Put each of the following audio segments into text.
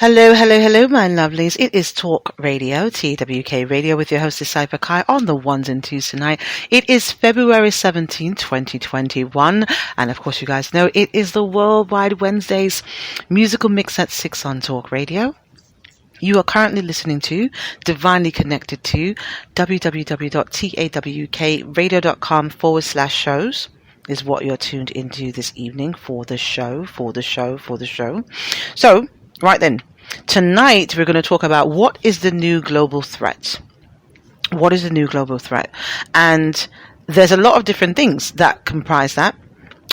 Hello, hello, hello, my lovelies. It is Talk Radio, TWK Radio, with your host, Cypher Kai, on the ones and twos tonight. It is February 17, 2021. And of course, you guys know it is the Worldwide Wednesdays musical mix at 6 on Talk Radio. You are currently listening to Divinely Connected to www.tawkradio.com/shows is what you're tuned into this evening for the show. So, right then. Tonight, we're going to talk about what is the new global threat. What is the new global threat? And there's a lot of different things that comprise that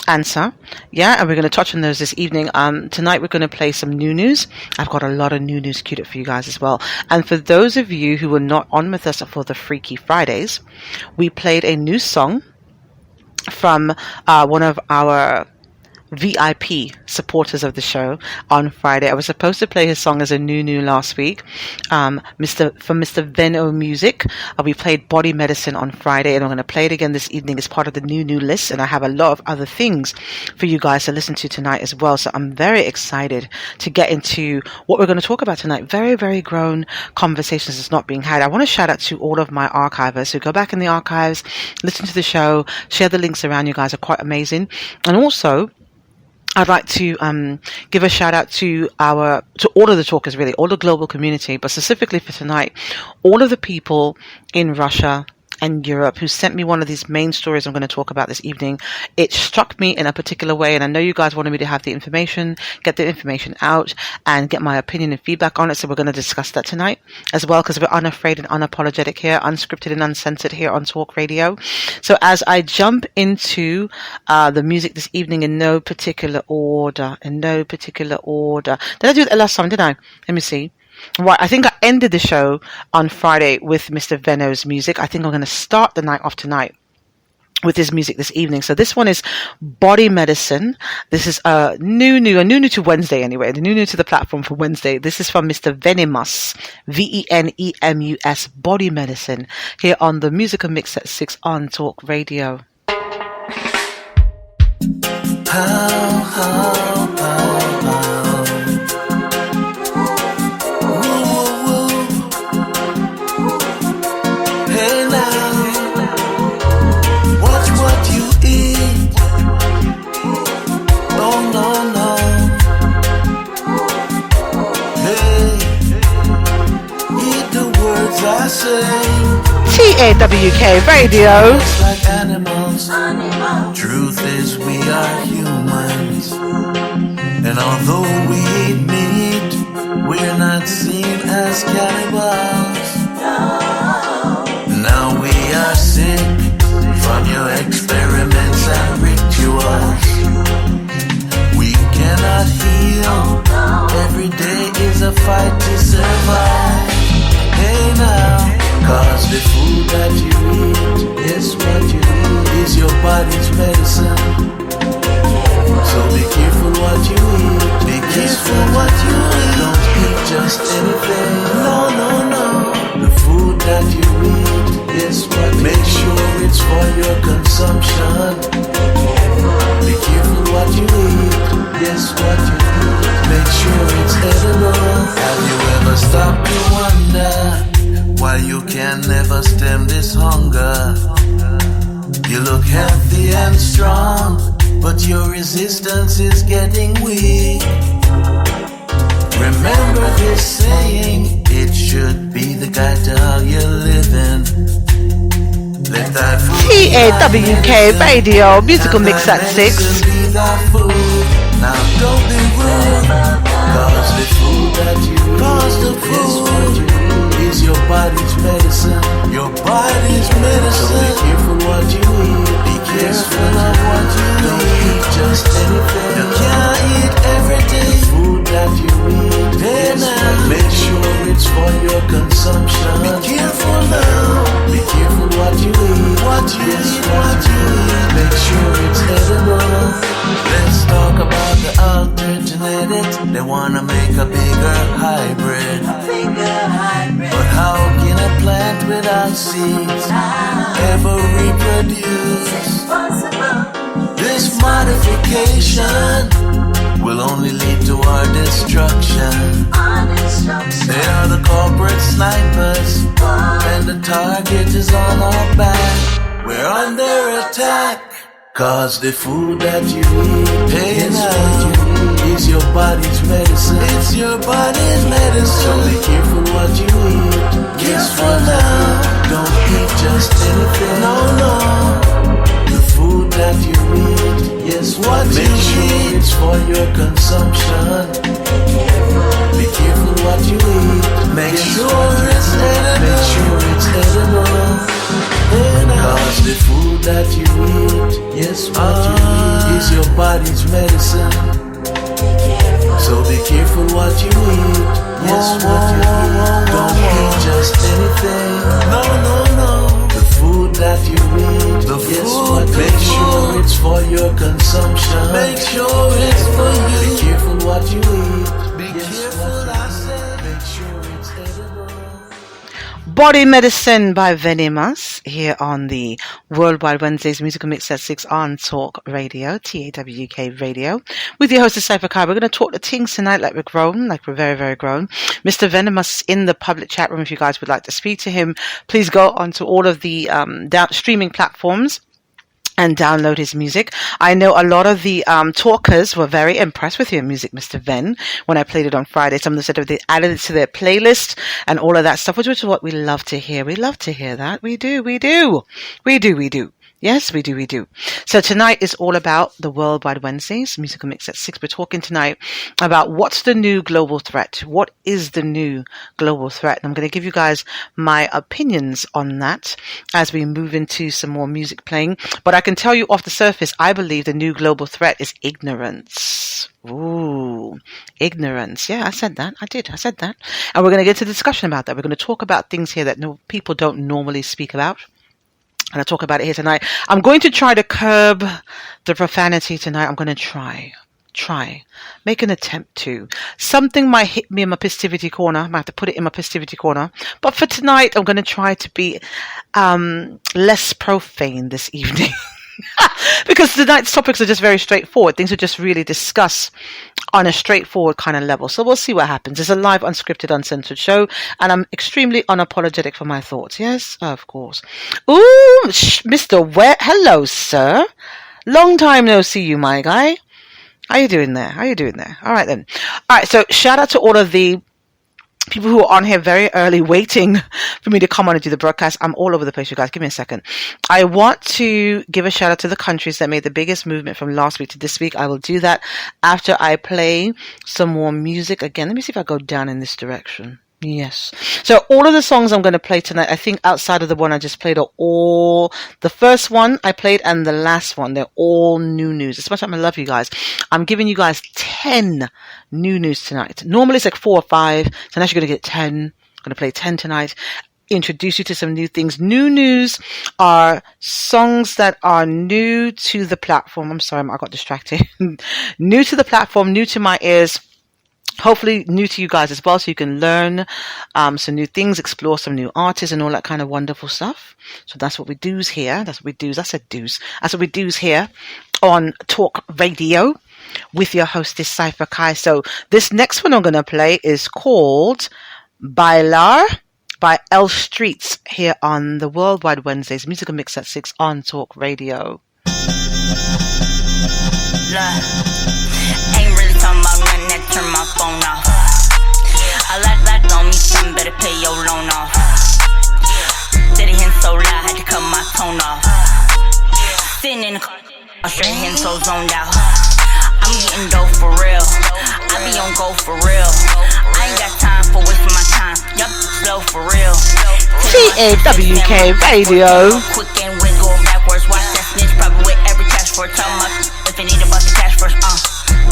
answer. Yeah, and we're going to touch on those this evening. Tonight, we're going to play some new news. I've got a lot of new news queued up for you guys as well. And for those of you who were not on with us for the Freaky Fridays, we played a new song from one of our VIP supporters of the show on Friday. I was supposed to play his song as a new last week, Mr. Veno Music. We played Body Medicine on Friday, and I'm going to play it again this evening as part of the new list. And I have a lot of other things for you guys to listen to tonight as well. So I'm very excited to get into what we're going to talk about tonight. Very, very grown conversations that's not being had. I want to shout out to all of my archivers who go back in the archives, listen to the show, share the links around. You guys are quite amazing. And also, I'd like to give a shout out to all of the talkers, really, all the global community, but specifically for tonight, all of the people in Russia and Europe who sent me one of these main stories I'm going to talk about this evening. It struck me in a particular way, and I know you guys wanted me to have the information, get the information out, and get my opinion and feedback on it, so we're going to discuss that tonight as well, because we're unafraid and unapologetic here, unscripted and uncensored here on Talk Radio. So as I jump into the music this evening in no particular order. Did I do it last time, didn't I? Let me see. Right, I think I ended the show on Friday with Mr. Veno's music. I think I'm going to start the night off tonight with his music this evening. So this one is Body Medicine. This is a new to Wednesday anyway, the new to the platform for Wednesday. This is from Mr. Venemus, Venemus, Body Medicine, here on the Musical Mix at 6 on Talk Radio. TAWK Radio. Like animals. Truth is we are humans, and although we eat meat, we're not seen as cannibals. Now we are sick from your experiments and rituals. We cannot heal. Every day is a fight to survive. Hey now, cause the food that you eat is what you eat, is your body's medicine. So be careful what you eat, be careful what you eat. Don't eat just anything, no. The food that you eat is what, make sure it's for your consumption. Be careful what you eat, yes what you eat, make sure it's edible. Have you ever stopped to wonder why you can never stem this hunger? You look healthy and strong, but your resistance is getting weak. Remember this saying, it should be the guide to how you're living. Let that TAWK Radio, musical mix at 6. Now don't be rude, cause the food that you eat is your body's medicine. Your body's medicine. So be careful what you eat. Be careful of what you eat. Don't eat just anything. You can't eat every day. The food that you eat is what, make sure it's for your consumption. Be careful now. Be careful what you eat. What you eat. Make sure it's edible. Let's talk about the altered genetics. They wanna make a bigger hybrid. But how can a plant without seeds ever reproduce? This modification will only lead to our destruction. is on our back. We're under attack. Cause the food that you eat is your body's medicine. It's your body's medicine. So be careful what you eat. Careful now. Don't eat just anything. No. The food that you eat, yes, what you eat, it's for your consumption. Be careful what you eat. Make sure it's edible. Make sure it's edible. Cause the food that you eat, yes, what you eat is your body's medicine. So be careful what you eat. Yes, what you eat. Don't eat just anything. No. The food that you eat, yes, what make sure it's for your consumption. Make sure it's for you. Be careful what you eat. Be careful, I said. Make sure it's edible. Body Medicine by Venemas here on the Worldwide Wednesdays Musical Mix at 6 on Talk Radio, TAWK Radio, with your host, Cypher Kai. We're going to talk the things tonight like we're grown, like we're very, very grown. Mr. Venemas in the public chat room. If you guys would like to speak to him, please go onto all of the streaming platforms and download his music. I know a lot of the talkers were very impressed with your music, Mr. Ven, when I played it on Friday. Some of them said they added it to their playlist and all of that stuff, which is what we love to hear. We love to hear that. We do. Yes, we do. So tonight is all about the Worldwide Wednesdays, Musical Mix at 6. We're talking tonight about what's the new global threat. What is the new global threat? And I'm going to give you guys my opinions on that as we move into some more music playing. But I can tell you off the surface, I believe the new global threat is ignorance. Ooh, ignorance. Yeah, I said that. I said that. And we're going to get to discussion about that. We're going to talk about things here that people don't normally speak about. And I'll talk about it here tonight. I'm going to try to curb the profanity tonight. I'm going to try. Make an attempt to. Something might hit me in my festivity corner. I might have to put it in my festivity corner. But for tonight, I'm going to try to be less profane this evening. Because tonight's topics are just very straightforward. Things are just really discussed on a straightforward kind of level. So we'll see what happens. It's a live, unscripted, uncensored show, and I'm extremely unapologetic for my thoughts. Yes, of course. Ooh, Mr. Wet. Hello, sir. Long time no see you, my guy. How you doing there? All right, then. All right, so shout out to all of the people who are on here very early waiting for me to come on and do the broadcast. I'm all over the place, you guys. Give me a second. I want to give a shout out to the countries that made the biggest movement from last week to this week. I will do that after I play some more music again. Let me see if I go down in this direction. Yes. So all of the songs I'm going to play tonight, I think outside of the one I just played, are all the first one I played and the last one. They're all new news. As much as I love you guys, I'm giving you guys 10 new news tonight. Normally it's like 4 or 5. So now you're going to get 10. I'm going to play 10 tonight. Introduce you to some new things. New news are songs that are new to the platform. I'm sorry, I got distracted. New to the platform, new to my ears. Hopefully new to you guys as well, so you can learn some new things, explore some new artists and all that kind of wonderful stuff. So that's what we do here. That's what we do. I said do's. That's what we do here on Talk Radio with your hostess, Cypher Kai. So this next one I'm going to play is called Bailar by L Streets here on the Worldwide Wednesdays Musical Mix at 6 on Talk Radio. Ain't really talking about nothing that turn my phone off. I like on me, something better pay your loan off. Steady hitting so loud, had to cut my tone off. Sitting in the car, I'm straight hitting so zoned out. I'm getting dope for real. I be on go for real. I ain't got time for wasting my time. Yup, slow for real. TAWK Radio. Quick and win, go backwards. Watch that snitch, probably with every cash for. Tell my if you need a bust the cash first.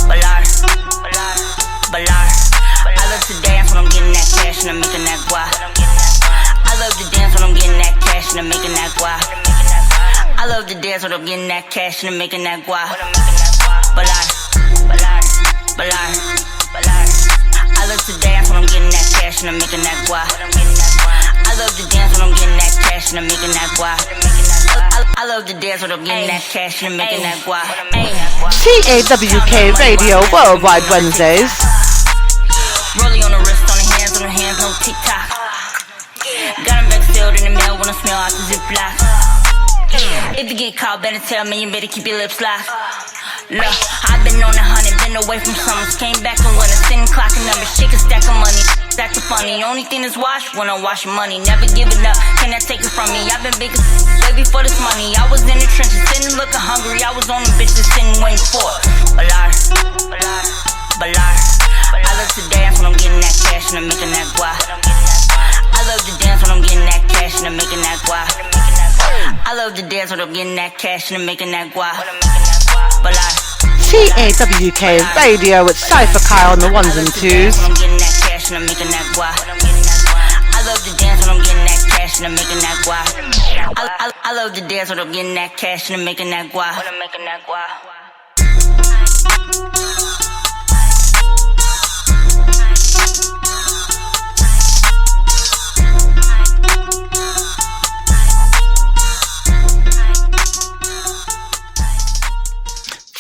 Balar. I love to dance when I'm getting that cash and I'm making that guap. I love to dance when I'm getting that cash and I'm making that guap. I love to dance when I'm getting that cash and I'm making that guap. Balar. I love to dance when I'm getting that cash and I'm making that guap. I love to dance when I'm getting that cash and I'm making that guap. I love to dance when I'm getting that cash and I'm making that guap. TAWK Radio Worldwide Wednesdays. Rolling on the wrist, on the hands, no TikTok. Got him back sealed in the mail when gonna smell out the Ziploc. If you get caught, better tell me, you better keep your lips locked. Look, I've been on 100, been away from summers. Came back and went a sitting clock and numbers. Shake a stack of money, stack the funny. Only thing that's washed when I wash your money. Never giving up, can that take it from me? I've been big way before this money. I was in the trenches, sitting looking hungry. I was on the bitches sitting waiting for it. Balar. I love to dance when I'm getting that cash and I'm making that guap. I love to dance when I'm getting that cash and I'm making that guap. I love to dance when I'm getting that cash and I'm making that guap. TAWK Radio with Cypher Kai on the ones and twos. I love to dance when I'm getting that cash and I'm making that guap. I love to dance when I'm getting that cash and I'm making that guap.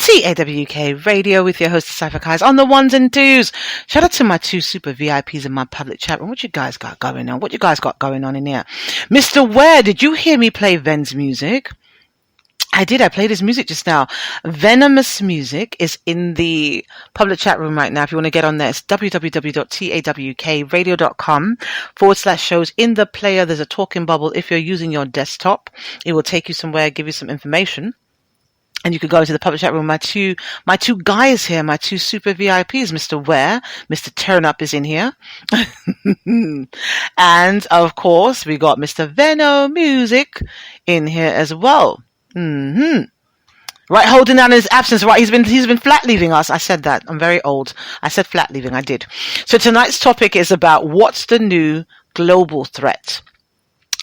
TAWK Radio with your host Cypher Kai on the ones and twos. Shout out to my two super VIPs in my public chat room. What you guys got going on? What you guys got going on in here? Mr. Ware, did you hear me play Ven's music? I did. I played his music just now. Venomous Music is in the public chat room right now. If you want to get on there, it's www.tawkradio.com/shows. In the player, there's a talking bubble. If you're using your desktop, it will take you somewhere, give you some information. And you could go to the public chat room. My two guys here, my two super VIPs, Mr. Ware, Mr. Turnup is in here. And of course, we got Mr. Veno Music in here as well. Right, holding down his absence. Right, he's been flat leaving us. I said that. I'm very old. I said flat leaving. I did. So tonight's topic is about what's the new global threat.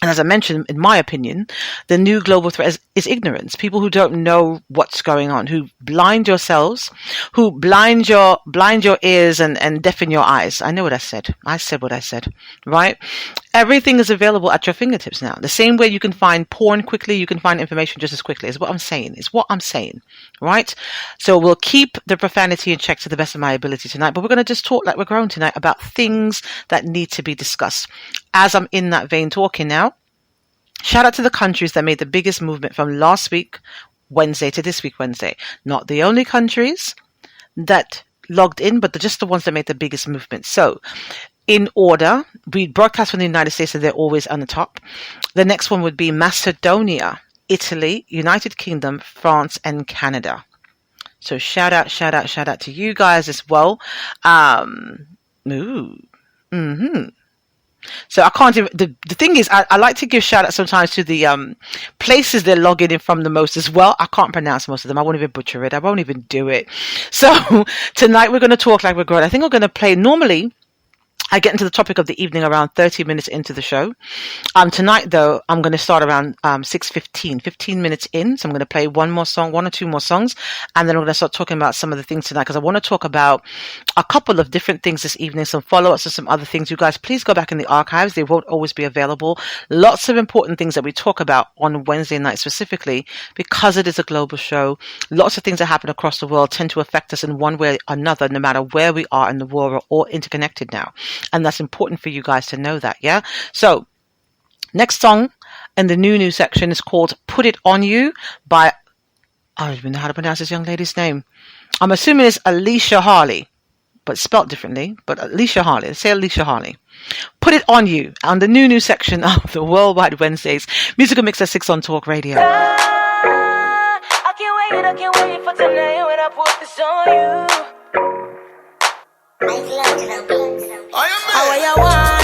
And as I mentioned, in my opinion, the new global threat is ignorance. People who don't know what's going on, who blind yourselves, who blind your ears and deafen your eyes. I know what I said. I said what I said, right? Everything is available at your fingertips now. The same way you can find porn quickly, you can find information just as quickly. Is what I'm saying. Right? So we'll keep the profanity in check to the best of my ability tonight, but we're going to just talk like we're grown tonight about things that need to be discussed. As I'm in that vein talking now, shout out to the countries that made the biggest movement from last week, Wednesday, to this week, Wednesday. Not the only countries that logged in, but just the ones that made the biggest movement. So, in order, we broadcast from the United States, so they're always on the top. The next one would be Macedonia, Italy, United Kingdom, France, and Canada. So shout out to you guys as well. So I can't even, the thing is, I like to give shout out sometimes to the places they're logging in from the most as well. I can't pronounce most of them. I won't even butcher it. I won't even do it. So tonight we're going to talk like we're grown. I think we're going to play, normally I get into the topic of the evening around 30 minutes into the show. Tonight, though, I'm going to start around 6:15, 15 minutes in. So I'm going to play one or two more songs, and then I'm going to start talking about some of the things tonight, because I want to talk about a couple of different things this evening, some follow-ups and some other things. You guys, please go back in the archives. They won't always be available. Lots of important things that we talk about on Wednesday night specifically, because it is a global show. Lots of things that happen across the world tend to affect us in one way or another, no matter where we are in the world. We're all interconnected now. And that's important for you guys to know that, yeah? So, next song in the new section is called Put It On You by, I don't even know how to pronounce this young lady's name. I'm assuming it's Alicia Harley, but spelt differently. But Alicia Harley, let's say Alicia Harley. Put It On You on the new section of the Worldwide Wednesdays Musical Mix at 6 on Talk Radio. I can't wait for tonight when I put this on you. What you want?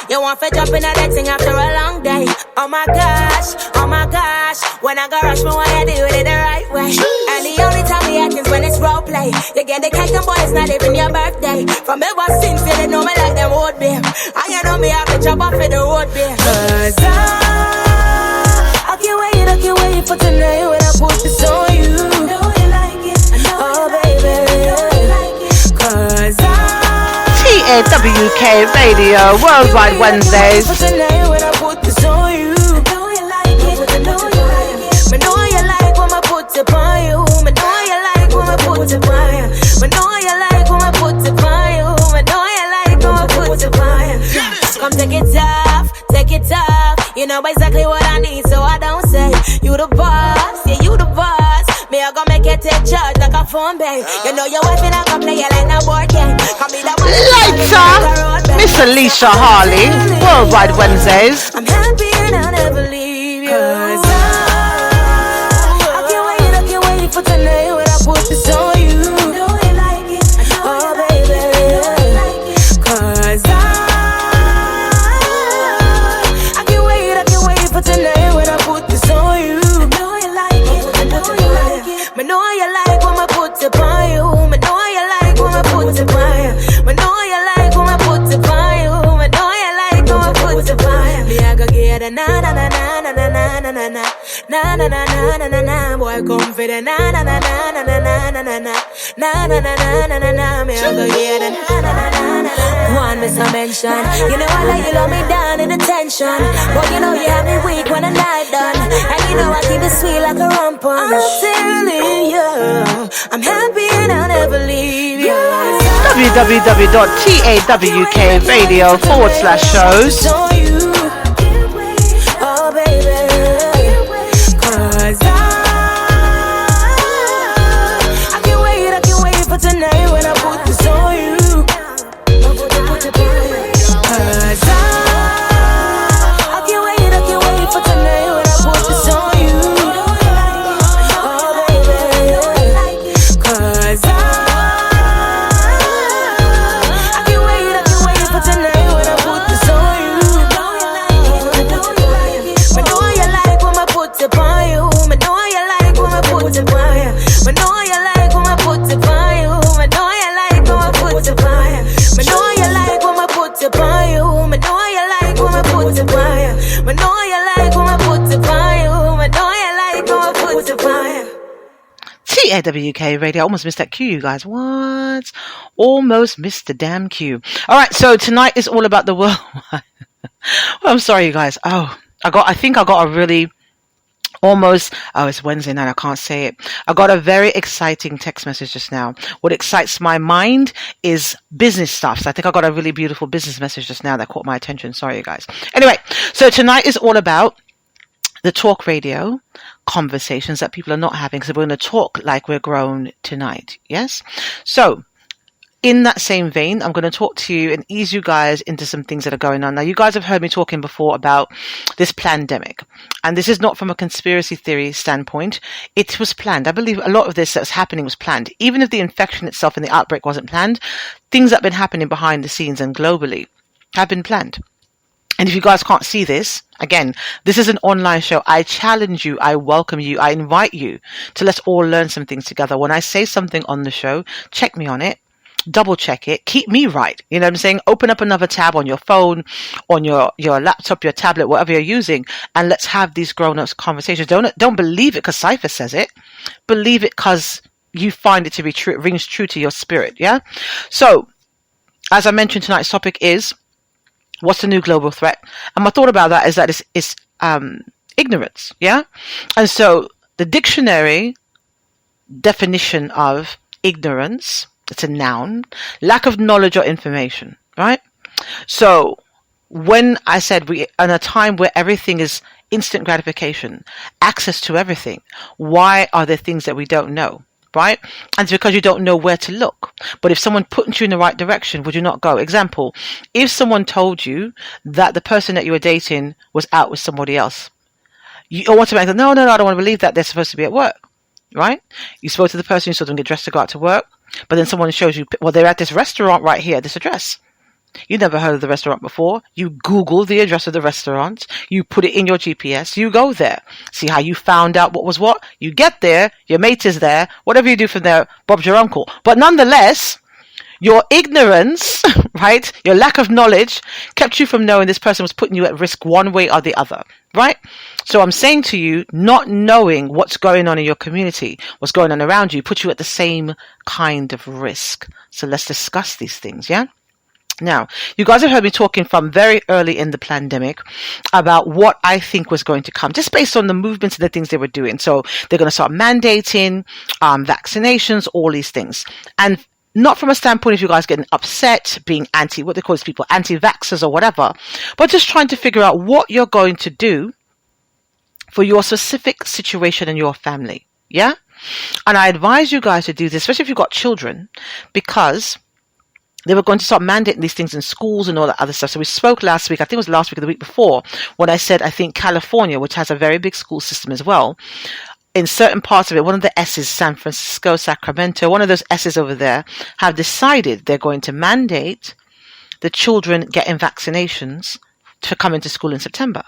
You want to jump in that thing after a long day? Oh my gosh. When I go rush, me why you do it the right way? And the only time we act is when it's role play. You get the cake and boys not even your birthday. From ever since they know me like them would be. And you know me have to jump off in the road, babe. Cause I can't wait for tonight when I put this on you. I know you like it. Oh baby. Cause TAWK Radio, Worldwide Wednesdays. I put this on you. I know you like it. I know you like when I put it on you. I know you like when I put it on you. I know you like when I put it on you. I know you like when I put it on you. Come take it off. know exactly what I need, so I don't say. You the boss, yeah, you the boss. Me, I gon' make you take charge like a phone bank. You know your wife and I gon' play you like a board game. Come be the one. Lighter, Miss Alicia Harley, Worldwide Wednesdays. I'm happy and I'll never leave you. Cause I can't wait for tonight when I put this on you. Oh baby, cause I can't wait for tonight when I put this on you. I know you like it, I know you like when I put it on you. I know you like when I put it on you. I know you like when I put it on you. I know you like when I put it on you. Me I go get a na na na na na na na na na na na na na na na na. Boy come for the na na na na na na na na na na na na na na na. Me I go get a na na na na na. One miss a mention. You know I let you love me down in attention, but you know you have me weak when the night done, and you know I keep it sweet like a rum punch. I'm telling you, I'm happy and I'll never leave you. www.tawkradio.shows. Oh baby, cause I can't wait for tonight when I put this on you. Cause I can't wait for tonight when I put this on you. Oh baby, cause I can't wait for tonight when I put this on you. I know you like when I put it on you. I know you like when I put it on you. I know you like when I put it on you. I know you like when I put it on you. I know you like when I put it on you. I know you like when I put it on you. I know you like when I put it on you. I know you like when I put it on you. TAWK Radio. I almost missed that cue, you guys. What? Almost missed the damn cue. All right, so tonight is all about the world. Well, I'm sorry, you guys. I think I got a really it's Wednesday night, I can't say it. I got a very exciting text message just now. What excites my mind is business stuff. So I think I got a really beautiful business message just now that caught my attention. Sorry, you guys. Anyway, so tonight is all about the talk radio conversations that people are not having. So we're going to talk like we're grown tonight. Yes? So in that same vein, I'm going to talk to you and ease you guys into some things that are going on. Now, you guys have heard me talking before about this pandemic. And this is not from a conspiracy theory standpoint. It was planned. I believe a lot of this that's happening was planned. Even if the infection itself and the outbreak wasn't planned, things that have been happening behind the scenes and globally have been planned. And if you guys can't see this, again, this is an online show. I challenge you. I welcome you. I invite you to let's all learn some things together. When I say something on the show, check me on it. Double check it. Keep me right. You know what I'm saying? Open up another tab on your phone, on your laptop, your tablet, whatever you're using, and let's have these grown-ups conversations. Don't believe it because Cypher says it. Believe it because you find it to be true. It rings true to your spirit. Yeah. So, as I mentioned, tonight's topic is what's the new global threat? And my thought about that is that it's ignorance. Yeah. And so the dictionary definition of ignorance, it's a noun, lack of knowledge or information, right? So when I said we in a time where everything is instant gratification, access to everything, why are there things that we don't know, right? And it's because you don't know where to look. But if someone put you in the right direction, would you not go? Example, if someone told you that the person that you were dating was out with somebody else, you automatically go, no, I don't want to believe that. They're supposed to be at work, right? You spoke to the person, you saw them get dressed to go out to work. But then someone shows you, well, they're at this restaurant right here, this address. You never heard of the restaurant before. You Google the address of the restaurant. You put it in your GPS. You go there. See how you found out what was what? You get there. Your mate is there. Whatever you do from there, Bob's your uncle. But nonetheless, your ignorance, right, your lack of knowledge kept you from knowing this person was putting you at risk one way or the other, right? So I'm saying to you, not knowing what's going on in your community, what's going on around you, put you at the same kind of risk. So let's discuss these things, yeah? Now, you guys have heard me talking from very early in the pandemic about what I think was going to come, just based on the movements and the things they were doing. So they're going to start mandating vaccinations, all these things. And not from a standpoint of you guys getting upset, being what they call these people, anti-vaxxers or whatever, but just trying to figure out what you're going to do for your specific situation in your family. Yeah? And I advise you guys to do this, especially if you've got children, because they were going to start mandating these things in schools and all that other stuff. So we spoke last week, I think it was last week or the week before, when I said, I think California, which has a very big school system as well, in certain parts of it, one of the S's, San Francisco, Sacramento, one of those S's over there, have decided they're going to mandate the children getting vaccinations to come into school in September.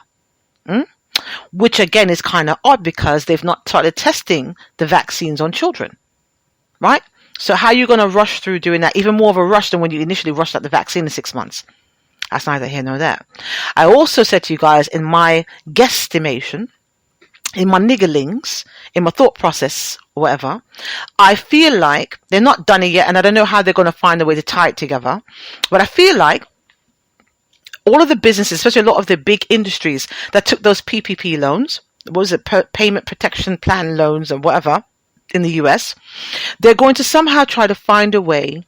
Which again is kind of odd because they've not started testing the vaccines on children, right? So how are you going to rush through doing that? Even more of a rush than when you initially rushed out the vaccine in 6 months. That's neither here nor there. I also said to you guys, in my guesstimation, in my nigglings, in my thought process, whatever, I feel like they're not done it yet, and I don't know how they're going to find a way to tie it together, but I feel like all of the businesses, especially a lot of the big industries that took those PPP loans, what was it, payment protection plan loans or whatever, in the US, they're going to somehow try to find a way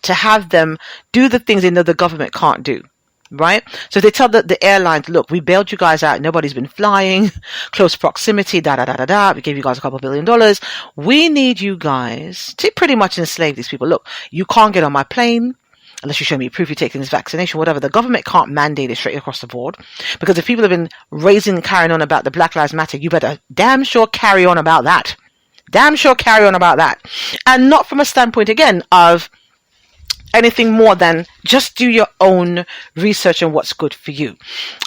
to have them do the things they know the government can't do, right? So they tell the airlines, look, we bailed you guys out. Nobody's been flying, close proximity, da-da-da-da-da. We gave you guys a couple $1 billion. We need you guys to pretty much enslave these people. Look, you can't get on my plane unless you show me proof you're taking this vaccination, whatever. The government can't mandate it straight across the board, because if people have been carrying on about the Black Lives Matter, you better damn sure carry on about that. Damn sure carry on about that. And not from a standpoint, again, of anything more than just do your own research on what's good for you.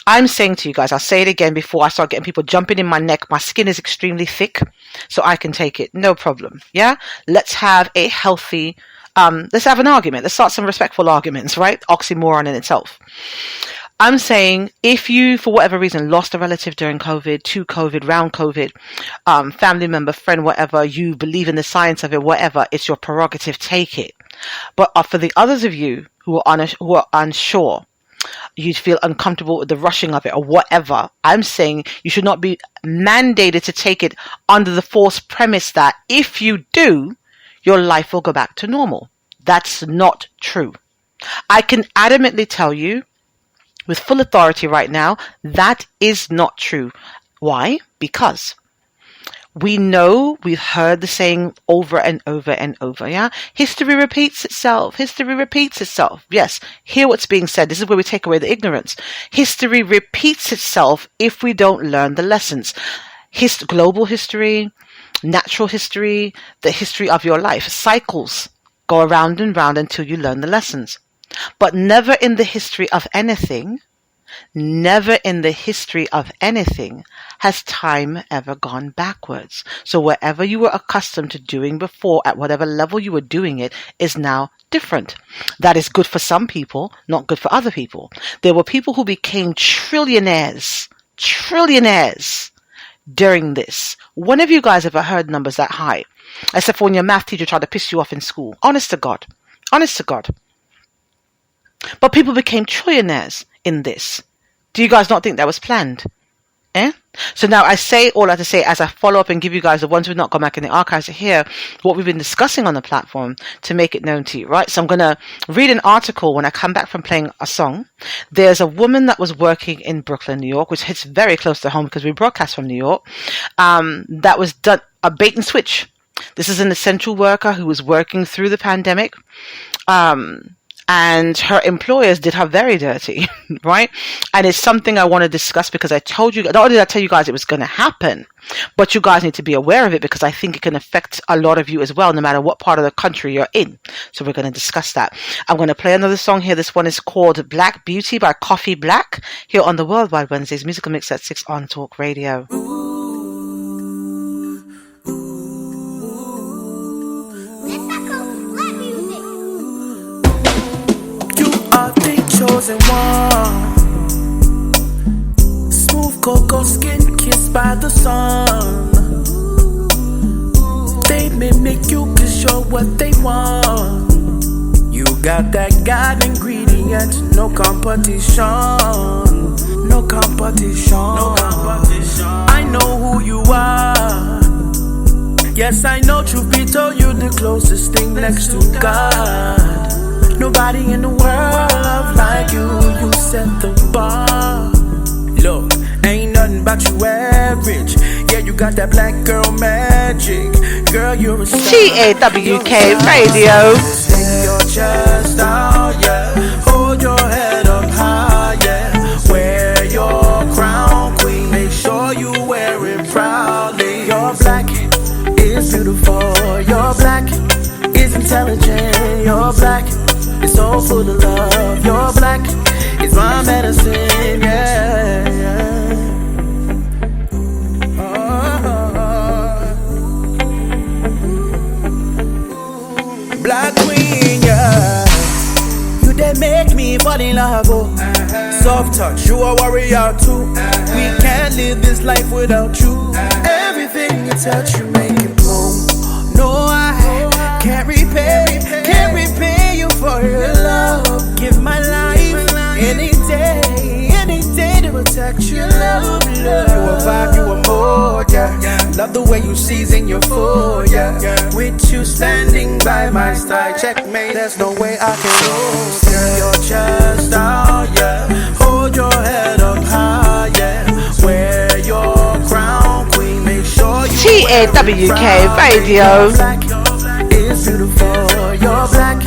I'm saying to you guys, I'll say it again before I start getting people jumping in my neck. My skin is extremely thick, so I can take it. No problem. Yeah? Let's have a healthy, let's have an argument. Let's start some respectful arguments, right? Oxymoron in itself. I'm saying if you, for whatever reason, lost a relative during COVID, to COVID, round COVID, family member, friend, whatever, you believe in the science of it, whatever, it's your prerogative, take it. But for the others of you who are unsure, you feel uncomfortable with the rushing of it or whatever, I'm saying you should not be mandated to take it under the false premise that if you do, your life will go back to normal. That's not true. I can adamantly tell you with full authority right now, that is not true. Why? Because we know, we've heard the saying over and over and over, yeah? History repeats itself. History repeats itself. Yes, hear what's being said. This is where we take away the ignorance. History repeats itself if we don't learn the lessons. Global history, natural history, the history of your life. Cycles go around and round until you learn the lessons. But never in the history of anything, has time ever gone backwards. So wherever you were accustomed to doing before, at whatever level you were doing it, is now different. That is good for some people, not good for other people. There were people who became trillionaires during this. When have you guys ever heard numbers that high? Except for when your math teacher tried to piss you off in school. Honest to God. But people became trillionaires in this. Do you guys not think that was planned? So now I say all that to say, as I follow up and give you guys, the ones who've not gone back in the archives, to hear what we've been discussing on the platform, to make it known to you, right? So I'm going to read an article when I come back from playing a song. There's a woman that was working in Brooklyn, New York, which hits very close to home because we broadcast from New York, that was done a bait and switch. This is an essential worker who was working through the pandemic. And her employers did her very dirty, right? And it's something I want to discuss because I told you, not only did I tell you guys it was going to happen, but you guys need to be aware of it because I think it can affect a lot of you as well, no matter what part of the country you're in. So we're going to discuss that. I'm going to play another song here. This one is called Black Beauty by Coffee Black here on the Worldwide Wednesdays Musical Mix at 6 on Talk Radio. Chosen one, smooth cocoa skin kissed by the sun. They mimic you cause you're what they want. You got that God ingredient, no competition. No competition. I know who you are. Yes, I know, truth be told, you the closest thing next to God. Nobody in the world love like you. You set the bar. Look, ain't nothing but you average. Yeah, you got that black girl magic. Girl, you're a star. TAWK Radio. Stick your chest out, yeah. Hold your head up high, yeah. Wear your crown, queen. Make sure you wear it proudly. You're black, is beautiful. You're black, is intelligent. You're black, it's so full of love. You're black, it's my medicine, yeah, yeah. Black queen, yeah. You they make me fall in love, oh. Soft touch, you a warrior too. We can't live this life without you. Everything you touch, you make it bloom. No, I can't repay you for your love. Give my life any day to protect your love. You a vibe, you a mood, yeah. Love the way you season your food, yeah. With you standing by my side, checkmate. There's no way I can lose. Turn your chest out, yeah. Hold your head up high, yeah. Wear your crown, queen. Make sure you TAWK Radio. It's beautiful. You're black.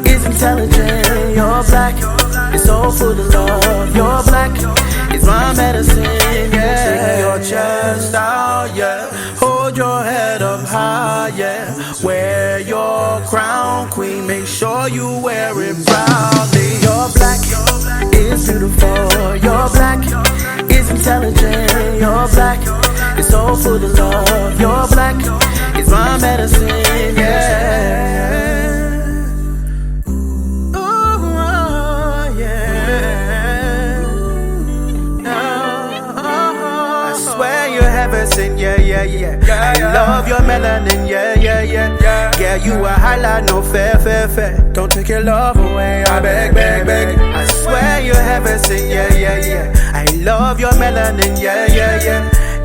It's intelligent. You're black. It's so full of love. You're black. It's my medicine, yeah. Take your chest out, yeah. Hold your head up high, yeah. Wear your crown, queen. Make sure you wear it proudly. You're black, it's beautiful. You're black, it's intelligent. You're black, it's so full of love. You're black, it's my medicine, yeah. Yeah. I love your melanin, yeah. Yeah, you a highlight, no fair. Don't take your love away, I beg. I swear you're heaven sent, yeah. I love your melanin, yeah.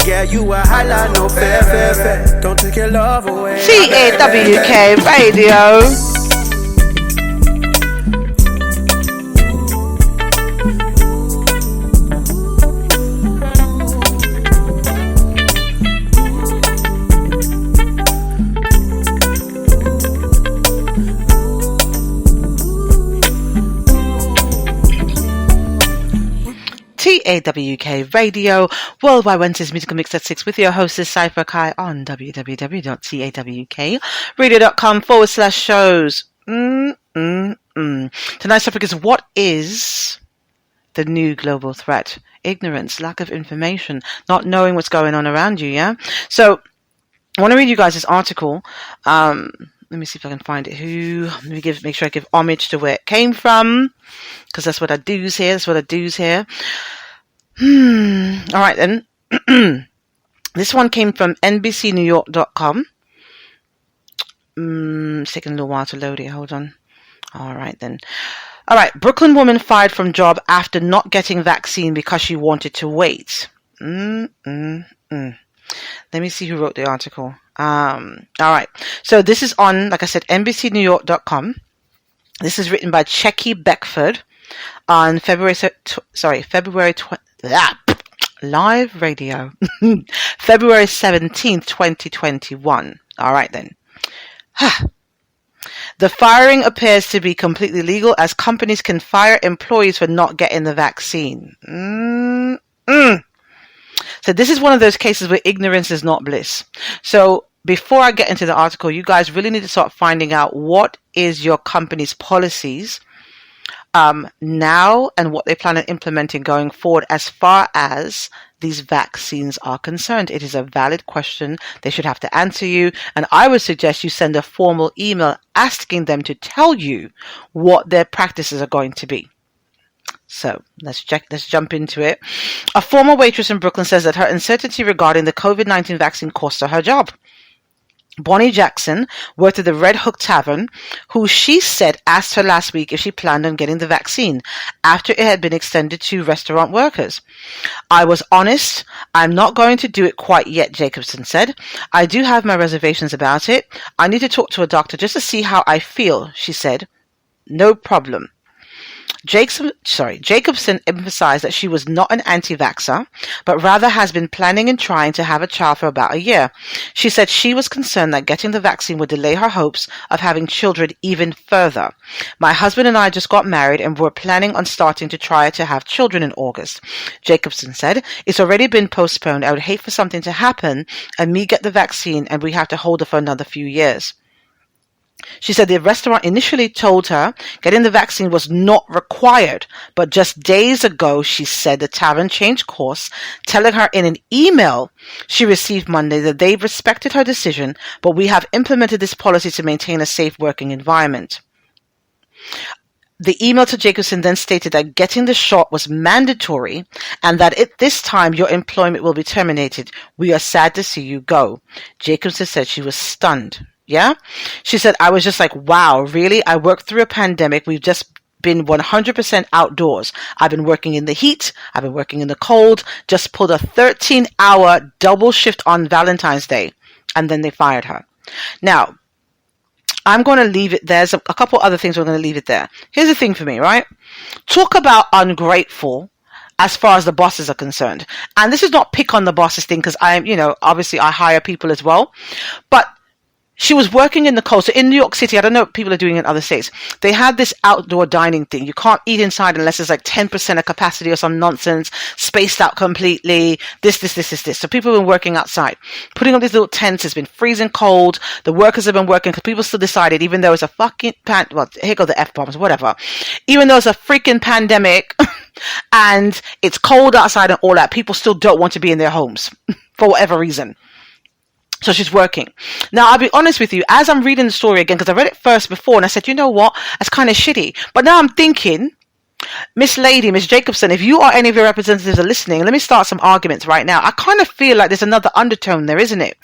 Yeah, you a highlight, no fair. Don't take your love away. TAWK Radio. TAWK Radio, Worldwide Wednesdays Musical Mix at 6 with your hostess Cypher Kai on www.tawk.com/shows. Tonight's topic is, what is the new global threat? Ignorance, lack of information, not knowing what's going on around you, yeah? So, I want to read you guys this article. Let me see if I can find it. Let me make sure I give homage to where it came from, because that's what I do here. All right then. This one came from NBCNewYork.com. It's taking a little while to load it. Hold on. All right then. All right. Brooklyn woman fired from job after not getting vaccine because she wanted to wait. Let me see who wrote the article. All right. So this is on, like I said, NBCNewYork.com. This is written by Checky Beckford on February live radio, February 17th, 2021. All right then. The firing appears to be completely legal as companies can fire employees for not getting the vaccine. So this is one of those cases where ignorance is not bliss. So before I get into the article, you guys really need to start finding out what is your company's policies now and what they plan on implementing going forward as far as these vaccines are concerned. It is a valid question. They should have to answer you. And I would suggest you send a formal email asking them to tell you what their practices are going to be. So let's jump into it. A former waitress in Brooklyn says that her uncertainty regarding the COVID-19 vaccine cost her her job. Bonnie Jackson worked at the Red Hook Tavern, who she said asked her last week if she planned on getting the vaccine after it had been extended to restaurant workers. I was honest, I'm not going to do it quite yet, Jacobson said. I do have my reservations about it. I need to talk to a doctor just to see how I feel, she said. No problem. Jacobson emphasized that she was not an anti-vaxxer, but rather has been planning and trying to have a child for about a year. She said she was concerned that getting the vaccine would delay her hopes of having children even further. My husband and I just got married and we're planning on starting to try to have children in August. Jacobson said, it's already been postponed. I would hate for something to happen and me get the vaccine and we have to hold it for another few years. She said the restaurant initially told her getting the vaccine was not required, but just days ago, she said the tavern changed course, telling her in an email she received Monday that they respected her decision, but we have implemented this policy to maintain a safe working environment. The email to Jacobson then stated that getting the shot was mandatory and that at this time your employment will be terminated. We are sad to see you go. Jacobson said she was stunned. Yeah? She said, I was just like, wow, really? I worked through a pandemic. We've just been 100% outdoors. I've been working in the heat. I've been working in the cold. Just pulled a 13-hour double shift on Valentine's Day. And then they fired her. Now, I'm going to leave it there. There's a couple other things we're going to leave it there. Here's the thing for me, right? Talk about ungrateful as far as the bosses are concerned. And this is not pick on the bosses thing because obviously I hire people as well. But she was working in the cold. So in New York City, I don't know what people are doing in other states. They had this outdoor dining thing. You can't eat inside unless it's like 10% of capacity or some nonsense, spaced out completely, this. So people have been working outside. Putting up these little tents has been freezing cold. The workers have been working because people still decided, even though it's a fucking here go the F-bombs, whatever. Even though it's a freaking pandemic and it's cold outside and all that, people still don't want to be in their homes for whatever reason. So she's working. Now, I'll be honest with you, as I'm reading the story again, because I read it first before, and I said, you know what? That's kind of shitty. But now I'm thinking, Miss Jacobson, if you or any of your representatives are listening, let me start some arguments right now. I kind of feel like there's another undertone there, isn't it?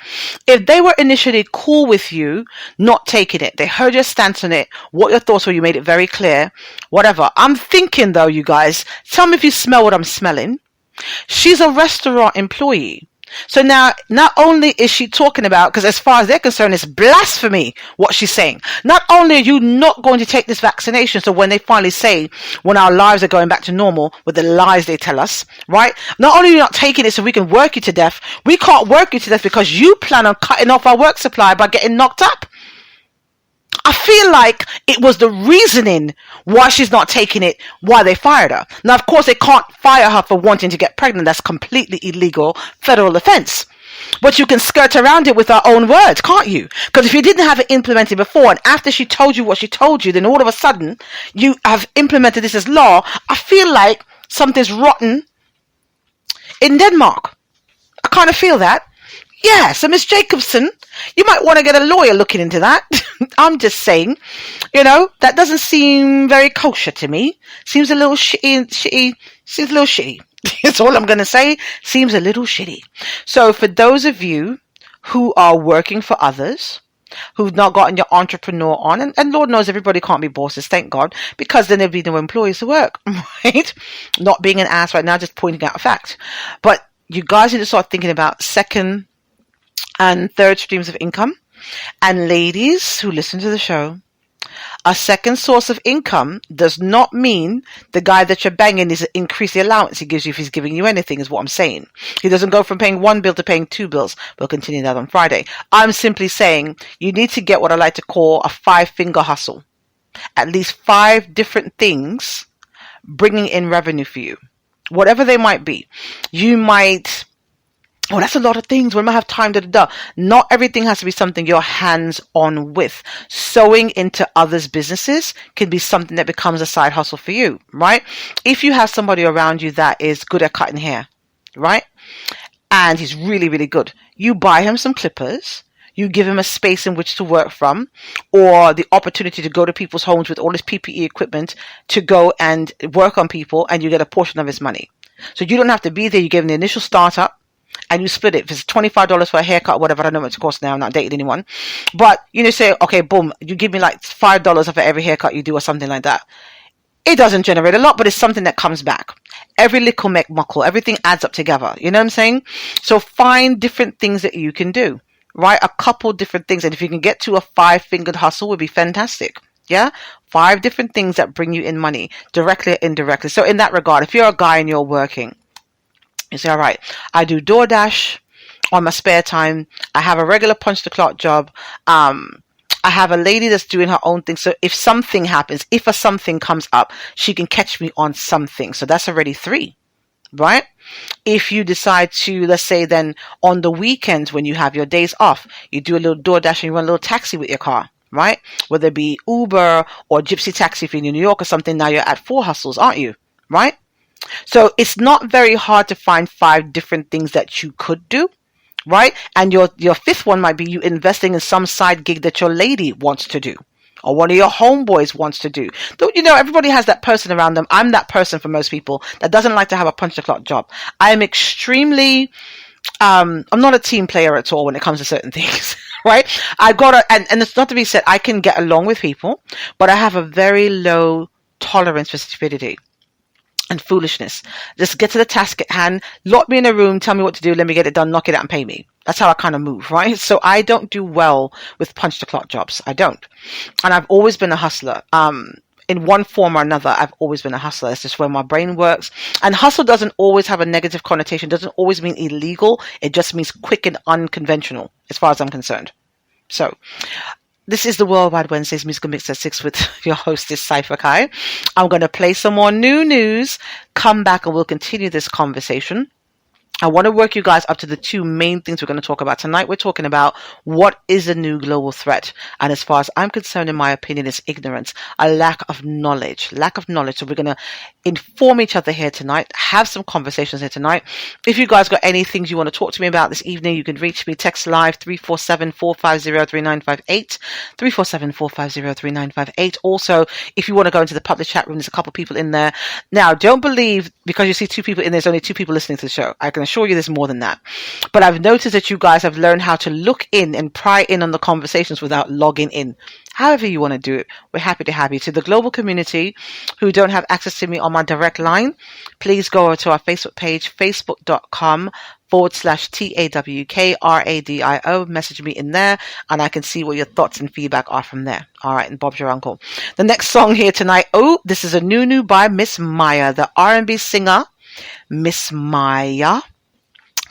If they were initially cool with you not taking it, they heard your stance on it, what your thoughts were, you made it very clear, whatever. I'm thinking, though, you guys, tell me if you smell what I'm smelling. She's a restaurant employee. So now, not only is she talking about, because as far as they're concerned, it's blasphemy what she's saying. Not only are you not going to take this vaccination, so when they finally say, when our lives are going back to normal, with the lies they tell us, right? Not only are you not taking it so we can work you to death, we can't work you to death because you plan on cutting off our work supply by getting knocked up. I feel like it was the reasoning why she's not taking it, why they fired her. Now, of course, they can't fire her for wanting to get pregnant. That's completely illegal federal offense. But you can skirt around it with her own words, can't you? Because if you didn't have it implemented before, and after she told you what she told you, then all of a sudden you have implemented this as law, I feel like something's rotten in Denmark. I kind of feel that. Yeah, so Miss Jacobson, you might want to get a lawyer looking into that. I'm just saying, that doesn't seem very kosher to me. Seems a little shitty. Seems a little shitty. That's all I'm going to say. Seems a little shitty. So for those of you who are working for others, who've not gotten your entrepreneur on, and Lord knows everybody can't be bosses, thank God, because then there'd be no employees to work, right? Not being an ass right now, just pointing out a fact. But you guys need to start thinking about second and third streams of income. And ladies who listen to the show, a second source of income does not mean the guy that you're banging needs to increase the allowance he gives you if he's giving you anything, is what I'm saying. He doesn't go from paying one bill to paying two bills. We'll continue that on Friday. I'm simply saying you need to get what I like to call a 5-finger hustle. At least 5 different things bringing in revenue for you. Whatever they might be. You might... Oh, that's a lot of things. We might have time to Not everything has to be something you're hands-on with. Sewing into others' businesses can be something that becomes a side hustle for you, right? If you have somebody around you that is good at cutting hair, right? And he's really, really good. You buy him some clippers. You give him a space in which to work from, or the opportunity to go to people's homes with all this PPE equipment to go and work on people, and you get a portion of his money. So you don't have to be there. You give him the initial startup. and you split it. If it's $25 for a haircut, whatever, I don't know what it costs now, I'm not dating anyone. But, you know, say, okay, boom, you give me like $5 for every haircut you do or something like that. It doesn't generate a lot, but it's something that comes back. Every little make muckle, everything adds up together. You know what I'm saying? So find different things that you can do, right? A couple different things. And if you can get to a 5-fingered hustle, would be fantastic. Yeah? 5 different things that bring you in money, directly or indirectly. So in that regard, if you're a guy and you're working, you say, all right, I do DoorDash on my spare time. I have a regular punch the clock job. I have a lady that's doing her own thing. So if something happens, if a something comes up, she can catch me on something. So that's already 3, right? If you decide to, let's say then on the weekends when you have your days off, you do a little DoorDash and you run a little taxi with your car, right? Whether it be Uber or Gypsy Taxi if you're in New York or something, now you're at 4 hustles, aren't you? Right? So it's not very hard to find 5 different things that you could do. Right? And your 5th one might be you investing in some side gig that your lady wants to do or one of your homeboys wants to do. Don't you know, everybody has that person around them. I'm that person for most people that doesn't like to have a punch the clock job. I am extremely, I'm not a team player at all when it comes to certain things, right? I've got to, and it's not to be said, I can get along with people, but I have a very low tolerance for stupidity and foolishness. Just get to the task at hand, lock me in a room, tell me what to do, let me get it done, knock it out and pay me. That's how I kind of move, right? So I don't do well with punch the clock jobs. I don't. And I've always been a hustler. In one form or another, I've always been a hustler. It's just where my brain works. And hustle doesn't always have a negative connotation, doesn't always mean illegal. It just means quick and unconventional, as far as I'm concerned. So this is the Worldwide Wednesdays Musical Mix at 6 with your hostess, Cypher Kai. I'm going to play some more new news, come back and we'll continue this conversation. I want to work you guys up to the 2 main things we're going to talk about tonight. We're talking about what is a new global threat. And as far as I'm concerned, in my opinion, it's ignorance, a lack of knowledge. So we're going to inform each other here tonight, have some conversations here tonight. If you guys got any things you want to talk to me about this evening, you can reach me, text live 347-450-3958, 347-450-3958. Also, if you want to go into the public chat room, there's a couple people in there. Now, don't believe because you see 2 people in there, there's only 2 people listening to the show. I can assure you there's more than that. But I've noticed that you guys have learned how to look in and pry in on the conversations without logging in. However you want to do it, we're happy to have you. To the global community who don't have access to me on my direct line, please go over to our Facebook page, facebook.com/TAWKRADIO. Message me in there and I can see what your thoughts and feedback are from there. All right, and Bob's your uncle. The next song here tonight, this is a new by Miss Maya, the R&B singer, Miss Maya.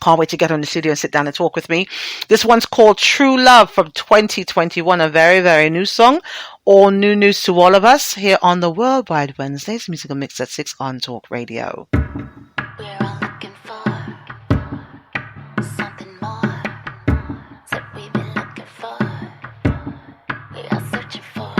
Can't wait to get her in the studio and sit down and talk with me. This one's called True Love from 2021, a very, very new song. All new news to all of us here on the Worldwide Wednesdays Musical Mix at 6 on Talk Radio. We're all looking for something more. That we've been looking for. We are searching for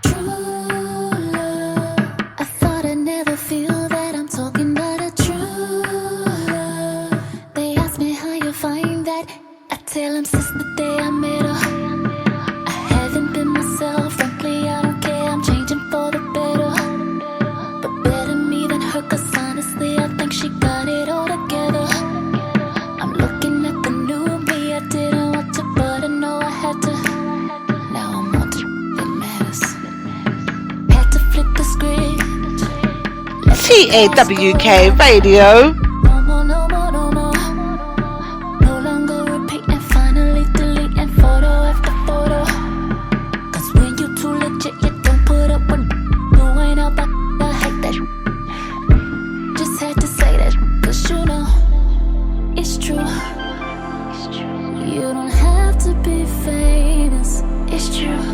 true love. I thought I'd never feel that I'm talking about a true love. They ask me how you find that. I tell them since the day I met her. I haven't been myself, frankly I don't care. I'm changing for the better. But better me than her, 'cause honestly I think she got it all together. I'm looking at the new me, I didn't want to, but I know I had to. Now I'm on to it matters. Had to flip the script. TAWK Radio. No more, no more, no more. No longer repeating, finally deleting photo after photo. 'Cause when you too legit, you don't put up with you ain't about. I hate that. Just had to say that, 'cause you know it's true. You don't have to be famous. It's true.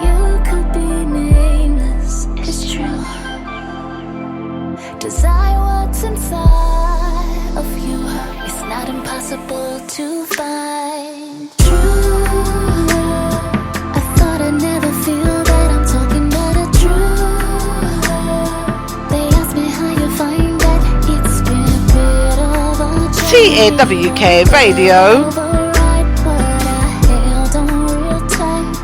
You could be nameless. It's true. Desire what's inside of you. It's not impossible to find true love. I thought I'd never feel that I'm talking about a true love. They ask me how you find that. It's been a bit of a change. TAWK Radio. Override what I held on real tight.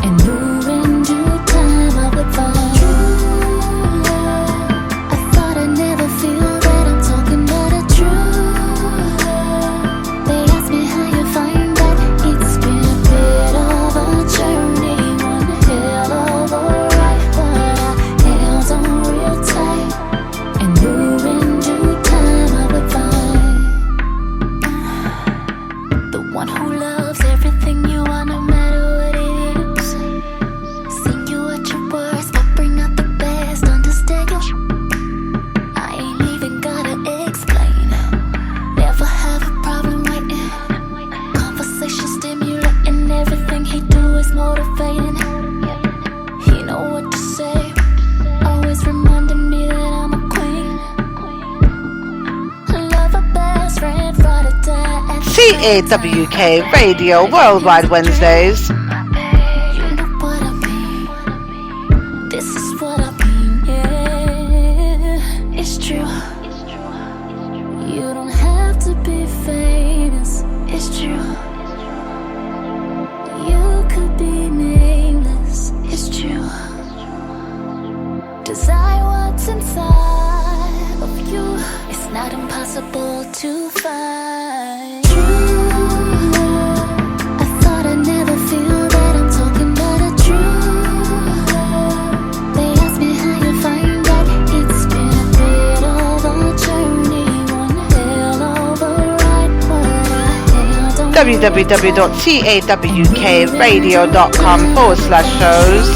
And knew in due time I would find true love. I thought I'd never feel that I'm talking about a true CAWK Radio Worldwide Wednesdays. You know what I mean. This is what I mean, yeah. It's true. You don't have to be famous. It's true. You could be nameless. It's true. Desire what's inside of you. It's not impossible to find. True love. I thought I'd never feel that I'm talking about a true love. They ask me how you find that. It's been a bit of a journey, one hell of a ride, but I held on. www.tawkradio.com/shows.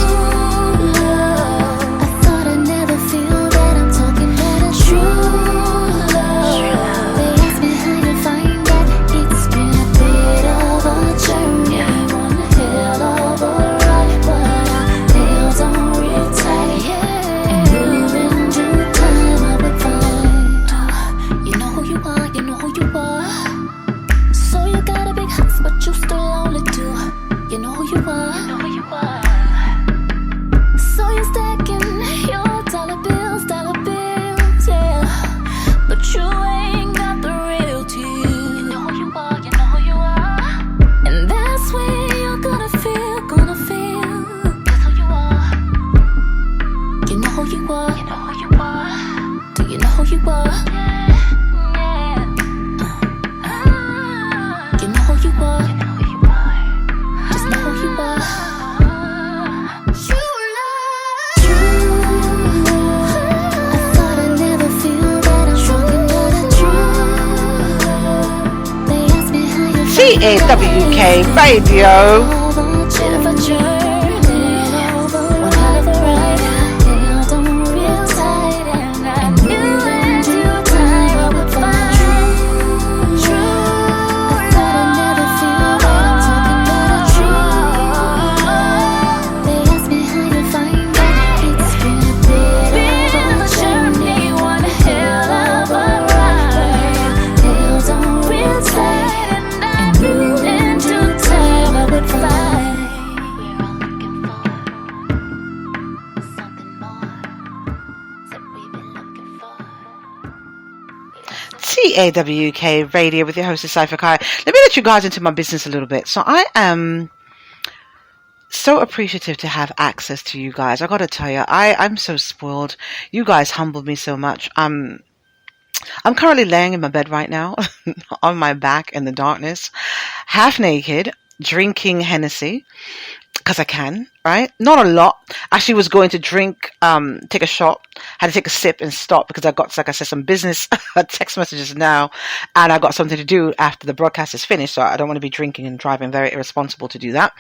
CAWK Radio. CAWK Radio with your host, Cypher Kai. Let me let you guys into my business a little bit. So I am so appreciative to have access to you guys. I got to tell you, I'm so spoiled. You guys humbled me so much. I'm currently laying in my bed right now on my back in the darkness, half naked, drinking Hennessy. Because I can, right? Not a lot. Actually was going to drink, take a shot, had to take a sip and stop because I got, like I said, some business text messages now, and I got something to do after the broadcast is finished, so I don't want to be drinking and driving. Very irresponsible to do that.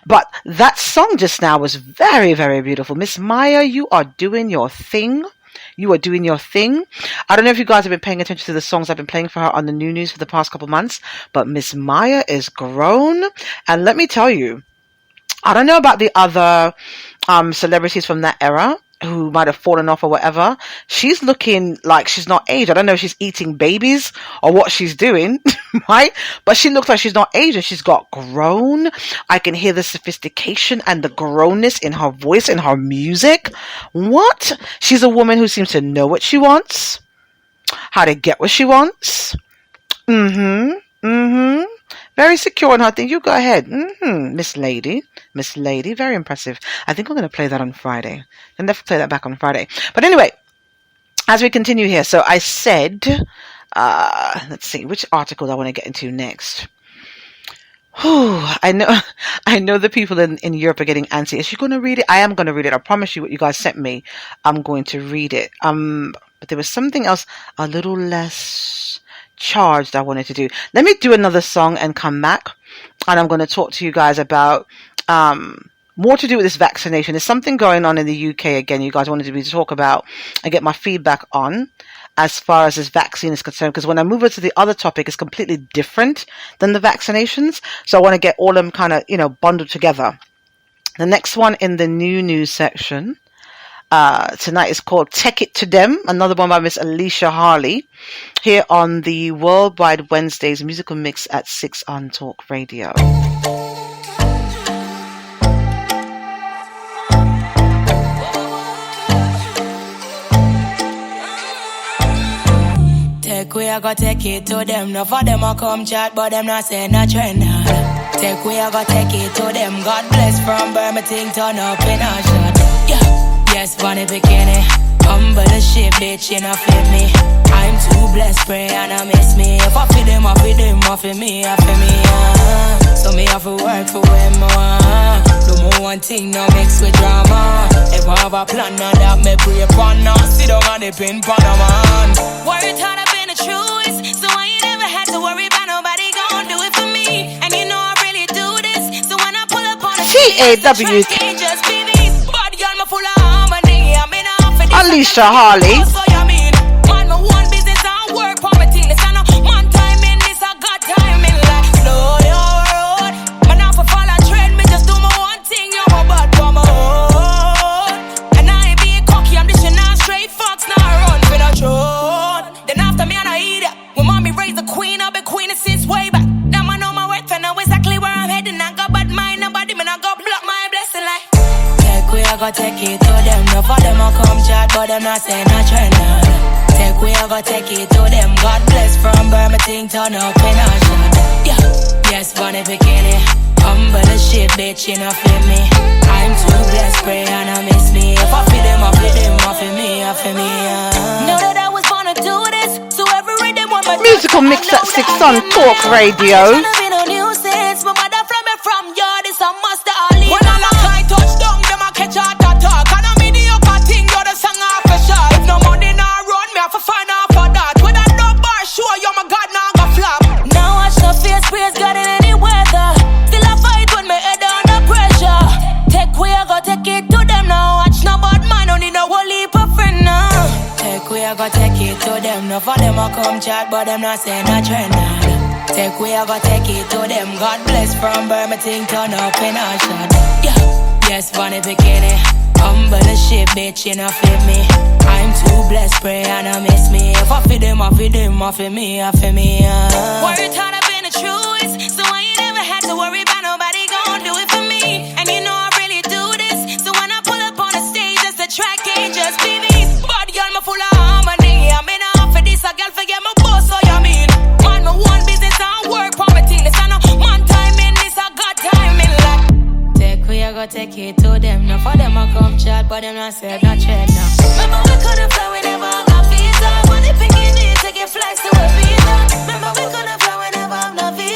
But that song just now was very, very beautiful. Miss Maya, you are doing your thing. You are doing your thing. I don't know if you guys have been paying attention to the songs I've been playing for her on the new news for the past couple months, but Miss Maya is grown, and let me tell you, I don't know about the other celebrities from that era who might have fallen off or whatever. She's looking like she's not aged. I don't know if she's eating babies or what she's doing, right? But she looks like she's not aged and she's got grown. I can hear the sophistication and the grownness in her voice and her music. What? She's a woman who seems to know what she wants, how to get what she wants. Very secure in her thing. You go ahead. Miss Lady. Very impressive. I think we're going to play that on Friday. And they'll play that back on Friday. But anyway, as we continue here. So I said, let's see, which article I want to get into next. I know the people in Europe are getting antsy. Is she going to read it? I am going to read it. I promise you what you guys sent me. I'm going to read it. But there was something else a little less charged I wanted to do. Let me do another song and come back, and I'm going to talk to you guys about more to do with this vaccination. There's something going on in the UK again you guys wanted me to talk about and get my feedback on as far as this vaccine is concerned, because when I move over to the other topic, it's completely different than the vaccinations, so I want to get all of them kind of bundled together. The next one in the new news section, tonight is called Take It to Them, another one by Miss Alicia Harley, here on the Worldwide Wednesdays musical mix at 6 on Talk Radio. We a go take it to them. No for them a come chat, but them not say no trend. Take we a go take it to them. God bless from Birmingham, turn up in a shot. Yeah, yes, funny bikini. Humble the shit, bitch, you know fit me. I'm too blessed, pray and I miss me. If I feed them, I feed them, I feed me, I feed me. So me have to work for when more. Do more one thing, no mix with drama. If I have a plan, now that me pray upon. Now sit down on the pin, pan a man. Worried how to be the truest, so I ain't never had to worry about nobody gon' do it for me. And you know I really do this, so when I pull up on the TAW. can't just be me. Body girl, me full of harmony. I'm in off of this. Alicia Harley. So you mean, man, my one business I work for my thing. This I know, man time in this I got time in like slow your road. Man, now for follow trend, me just do my one thing. You're my bad for my own. And I ain't being cocky, I'm dishing out straight fucks, now run for the throne. Then after me, I eat it. When mommy raised the queen, I've been queen since way back. Now I know my worth, I know exactly where I'm heading. I got bad mind, nobody, man, I got block my blessing like. Take we, I go take it to them. No for them, I come chat, but them not say no trend. Take we, I go take it to them. God bless from Birmingham, turn up in a shot. Yeah, yes, funny bikini. Humble the shit, bitch, you know fit me. I'm too blessed, pray and I miss me. If I feed them, I feed them, I feed me, I feed me. Know that I was born to do this, so every rhythm want my Musical mix at 6 on Talk Radio. Tryna be no nuisance, my mother fly me from yard, it's a must all in. When I like touch down, them a catch a talk. And I'm mediocre thing, you're the song off a shot. If no money now run, me have to find out for that. When I no bar, sure, you're my god, now go flop. Now watch the face, praise God in any weather. Still I fight when me head under pressure. Take we, I go take it to them now. Watch no bad man, don't need no whole heap of friend now. Take we, I go take it to them. No for them, I come chat, but them not say no trend now. Take we, I go take it to them. God bless from Birmingham, turn up in a shot. Yeah, yes, funny bikini. Humble the shit, bitch, you know fit me. I'm too blessed, pray and I miss me. If I feed them, I feed them, I feed me, I feed me. Worried how to be the truest, so I ain't never had to worry about nobody gon' do it for me. And you know I really do this, so when I pull up on the stage, just the track can't just be me. Body girl, me full of harmony. I'm in off of this, a girl forget my boss, so you mean. Man, my one business I work for my thing. This I know, man time in this, I got time in like. Take we, I go take it to them. No for them I come chat, but them not say not trend now. Remember we couldn't fly, we never got visa. When they picking it, taking flights to a visa. Remember we couldn't fly, we never have no visa.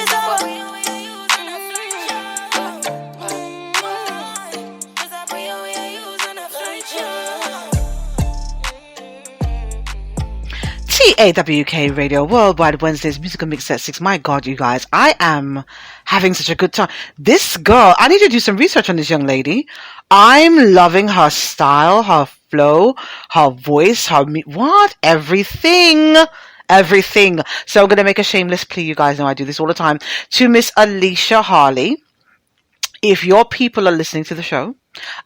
TAWK Radio, Worldwide Wednesdays musical mix at 6. My God, you guys, I am having such a good time. This girl, I need to do some research on this young lady. I'm loving her style, her flow, her voice, everything. So I'm going to make a shameless plea. You guys know I do this all the time. To Miss Alicia Harley, if your people are listening to the show,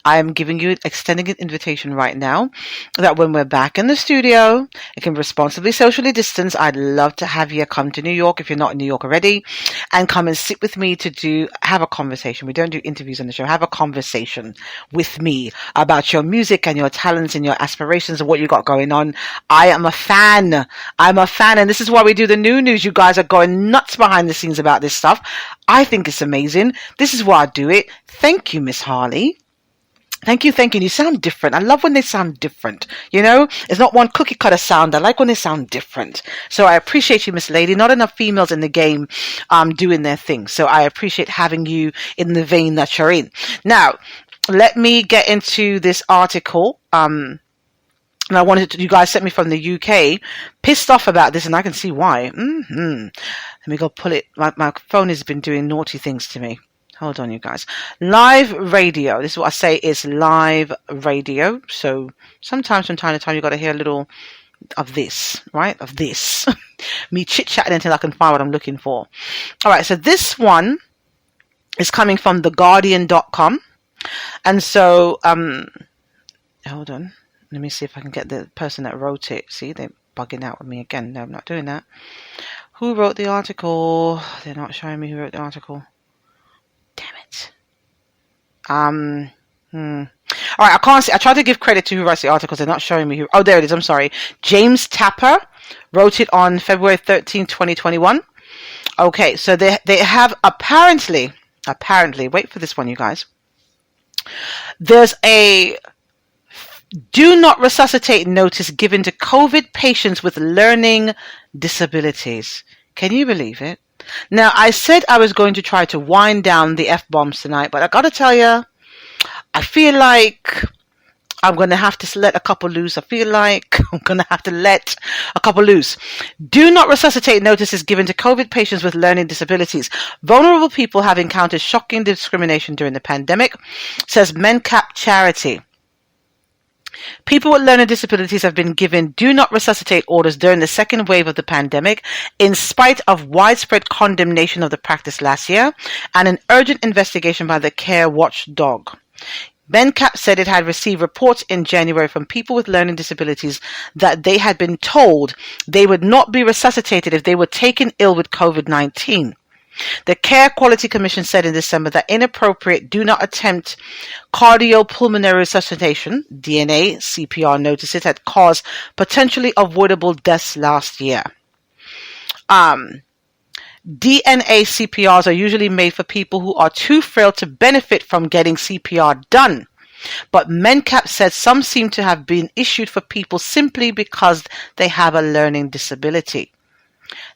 I am extending an invitation right now that when we're back in the studio, it can responsibly socially distance. I'd love to have you come to New York if you're not in New York already, and come and sit with me to have a conversation. We don't do interviews on the show. Have a conversation with me about your music and your talents and your aspirations and what you got going on. I am a fan. And this is why we do the new news. You guys are going nuts behind the scenes about this stuff. I think it's amazing. This is why I do it. Thank you, Miss Harley. Thank you. You sound different. I love when they sound different. You know, it's not one cookie cutter sound. I like when they sound different. So I appreciate you, Miss Lady. Not enough females in the game doing their thing. So I appreciate having you in the vein that you're in. Now, let me get into this article. And I you guys sent me from the UK, pissed off about this, and I can see why. Let me go pull it. My phone has been doing naughty things to me. Hold on, you guys. Live radio. This is what I say is live radio. So sometimes from time to time, you've got to hear a little of this, right? Of this. Me chit-chatting until I can find what I'm looking for. All right. So this one is coming from theguardian.com. And so, hold on. Let me see if I can get the person that wrote it. See, they're bugging out with me again. No, I'm not doing that. Who wrote the article? They're not showing me who wrote the article. Damn it. All right, I can't see. I tried to give credit to who writes the articles. They're not showing me who. Oh, there it is. I'm sorry. James Tapper wrote it on February 13, 2021. Okay, so they have apparently, wait for this one, you guys. There's a do not resuscitate notice given to COVID patients with learning disabilities. Can you believe it? Now, I said I was going to try to wind down the F-bombs tonight, but I got to tell you, I feel like I'm going to have to let a couple loose. I feel like I'm going to have to let a couple loose. Do not resuscitate notices given to COVID patients with learning disabilities. Vulnerable people have encountered shocking discrimination during the pandemic, says MenCap Charity. People with learning disabilities have been given do not resuscitate orders during the second wave of the pandemic, in spite of widespread condemnation of the practice last year and an urgent investigation by the Care Watchdog. MenCap said it had received reports in January from people with learning disabilities that they had been told they would not be resuscitated if they were taken ill with COVID-19. The Care Quality Commission said in December that inappropriate do not attempt cardiopulmonary resuscitation, DNA, CPR notices had caused potentially avoidable deaths last year. DNA CPRs are usually made for people who are too frail to benefit from getting CPR done. But MenCap said some seem to have been issued for people simply because they have a learning disability.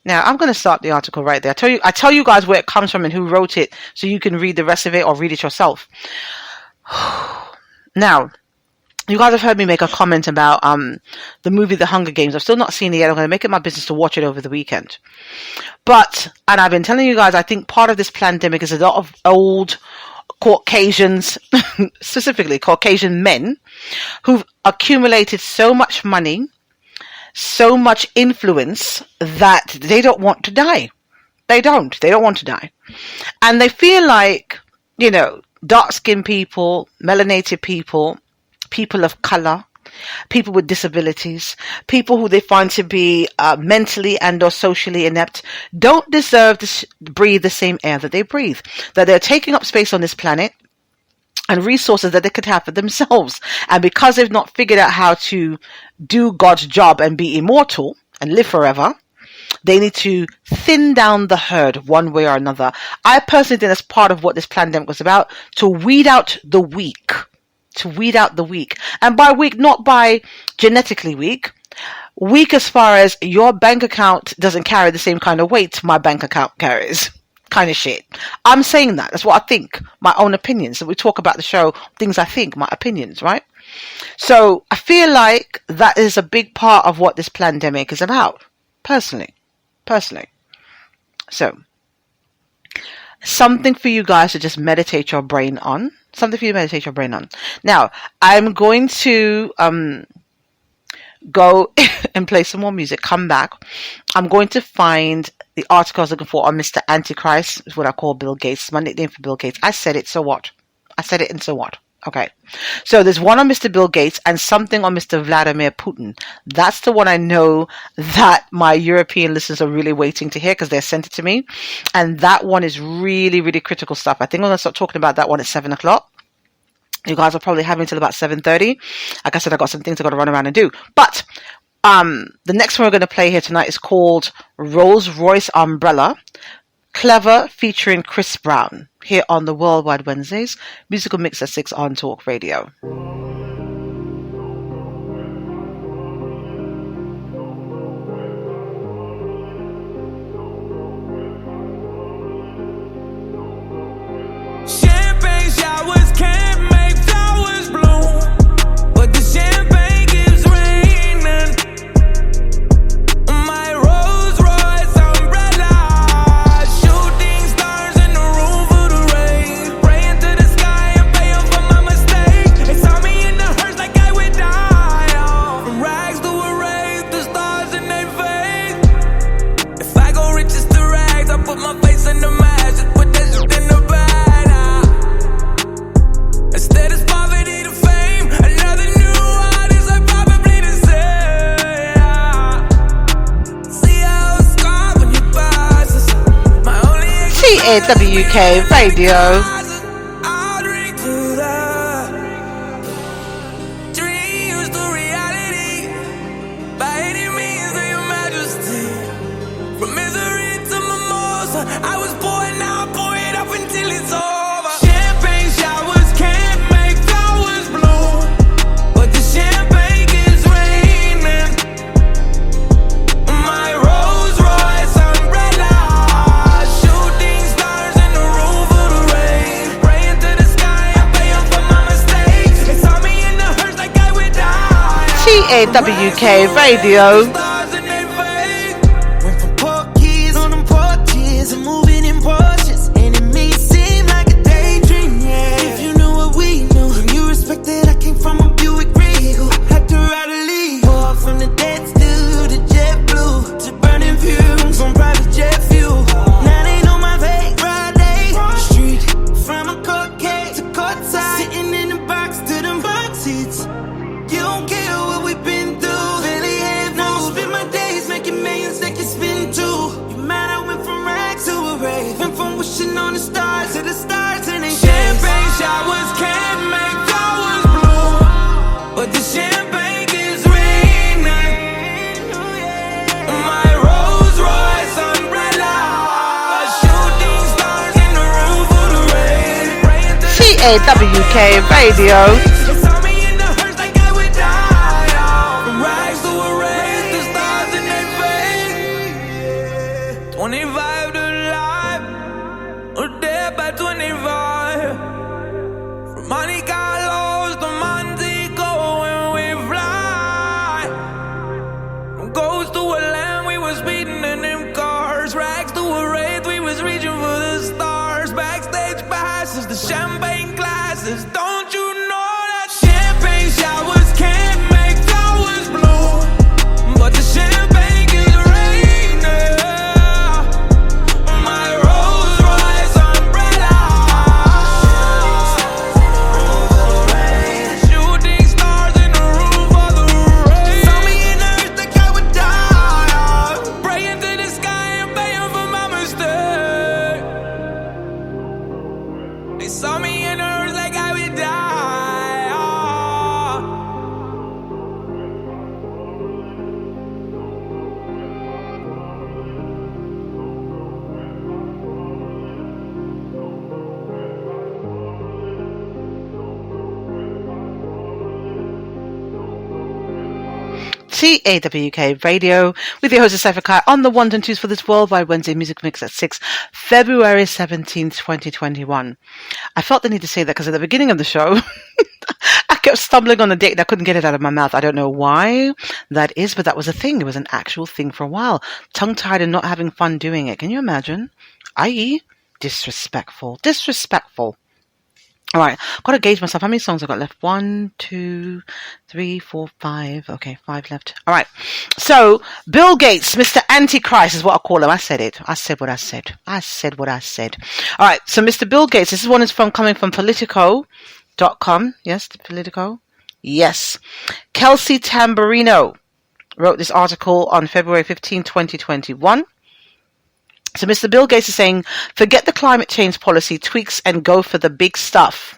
Now, I'm going to start the article right there. I tell you guys where it comes from and who wrote it so you can read the rest of it or read it yourself. Now, you guys have heard me make a comment about the movie The Hunger Games. I've still not seen it yet. I'm going to make it my business to watch it over the weekend. And I've been telling you guys, I think part of this pandemic is a lot of old Caucasians, specifically Caucasian men, who've accumulated so much money, so much influence that they don't want to die. They don't want to die. And they feel like, dark-skinned people, melanated people, people of color, people with disabilities, people who they find to be mentally and or socially inept, don't deserve to breathe the same air that they breathe. That they're taking up space on this planet and resources that they could have for themselves. And because they've not figured out how to do God's job and be immortal and live forever, they need to thin down the herd one way or another. I personally think that's part of what this pandemic was about, to weed out the weak. And by weak, not by genetically weak. Weak as far as your bank account doesn't carry the same kind of weight my bank account carries. Kind of shit. I'm saying that. That's what I think. My own opinions. So we talk about the show, things I think, my opinions, right? So I feel like that is a big part of what this pandemic is about. Personally. So, something for you guys to just meditate your brain on. Now, I'm going to go and play some more music, come back. I'm going to find the article I was looking for on Mr. Antichrist, is what I call Bill Gates. It's my nickname for Bill Gates. I said it, so what? And so what? Okay. So there's one on Mr. Bill Gates and something on Mr. Vladimir Putin. That's the one I know that my European listeners are really waiting to hear because they sent it to me. And that one is really, really critical stuff. I think I'm going to start talking about that one at 7 o'clock. You guys are probably having till about 7:30. Like I said, I got some things I got to run around and do. But the next one we're going to play here tonight is called Rolls Royce Umbrella. Clever, featuring Chris Brown, here on the Worldwide Wednesdays Musical Mix at 6 on Talk Radio. Champagne showers can't make flowers bloom, but the champagne keeps raining. My Rolls Royce umbrella, shooting stars in the room for the rain, praying to the sky and paying for my mistakes. It's CAWK Radio. I'll drink to the dreams to reality. By any means, of your majesty. From misery to mimosa, I was pouring out, pour it up until it's over. Champagne showers can't make flowers bloom, but the champagne is raining. My Rolls Royce umbrella, shooting stars in the roof of the rain. Praying to the sky, I'm paying for my mistakes. They saw me in the hearse like I would die. CAWK Radio. Stars in their face. Went from porkies on them porches and moving in Porsches, and it may seem like a daydream, yeah. If you knew what we knew, and you respected, I came from a Buick Regal. Had to ride a lead, walk from the dead stew to JetBlue to burning fumes on private jet fuel. Now they know my fake Friday street, from a court case to courtside, sitting in the box to them box seats. You don't care what we've been through. Barely have no. Spend my days making millions that can spin too. You mad I went from rags to a rave. Went from wishing on the stars to the stars and they champagne showers can't make flowers bloom, but the champagne is raining. My Rolls Royce umbrella, shooting stars in the roof of the rain. Praying to CAWK Radio. they saw me in the hearse like I would die. From rags to a race, the stars in their face. 25 to life, or dead by 25. From Monte Carlos to Montego when we fly. From ghost to a land, we was speeding in them cars. Rags to a wraith, we was reaching for the stars. Backstage passes, the champagne glasses. Don't you know that champagne showers can't make flowers bloom, but the champagne is raining. My Rolls Royce umbrella, shooting stars in the roof of the rain. Saw me in the earth like I would die. Praying to the sky and paying for my mistake. They saw me in the earth like I would die. CAWK Radio with your host Cypher Kai on the ones and twos for this Worldwide Wednesday Music Mix at 6, February 17th, 2021. I felt the need to say that because at the beginning of the show, I kept stumbling on the date and I couldn't get it out of my mouth. I don't know why that is, but that was a thing. It was an actual thing for a while. Tongue-tied and not having fun doing it. Can you imagine? I.e., disrespectful. Disrespectful. All right, got to gauge myself. How many songs I've got left? 1, 2, 3, 4, 5. Okay, 5 left. All right. So, Bill Gates, Mr. Antichrist is what I call him. I said it. I said what I said. I said what I said. All right. So, Mr. Bill Gates, this is one is from coming from Politico.com. Yes, Politico. Yes. Kelsey Tamburino wrote this article on February 15, 2021. So Mr. Bill Gates is saying, forget the climate change policy tweaks and go for the big stuff.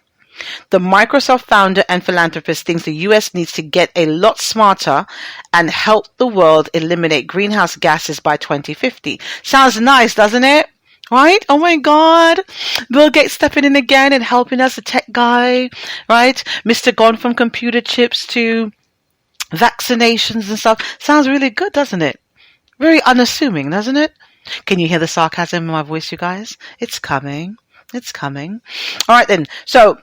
The Microsoft founder and philanthropist thinks the US needs to get a lot smarter and help the world eliminate greenhouse gases by 2050. Sounds nice, doesn't it? Right? Oh my God. Bill Gates stepping in again and helping us, the tech guy, right? Mr. Gone from computer chips to vaccinations and stuff. Sounds really good, doesn't it? Very unassuming, doesn't it? Can you hear the sarcasm in my voice, you guys? It's coming. It's coming. All right, then. So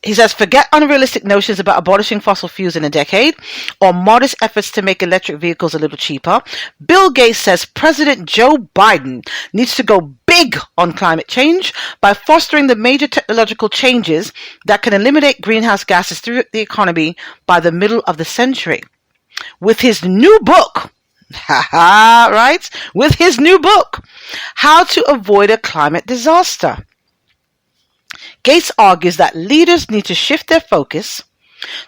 he says, forget unrealistic notions about abolishing fossil fuels in a decade or modest efforts to make electric vehicles a little cheaper. Bill Gates says President Joe Biden needs to go big on climate change by fostering the major technological changes that can eliminate greenhouse gases through the economy by the middle of the century. With his new book, right? With his new book, How to Avoid a Climate Disaster. Gates argues that leaders need to shift their focus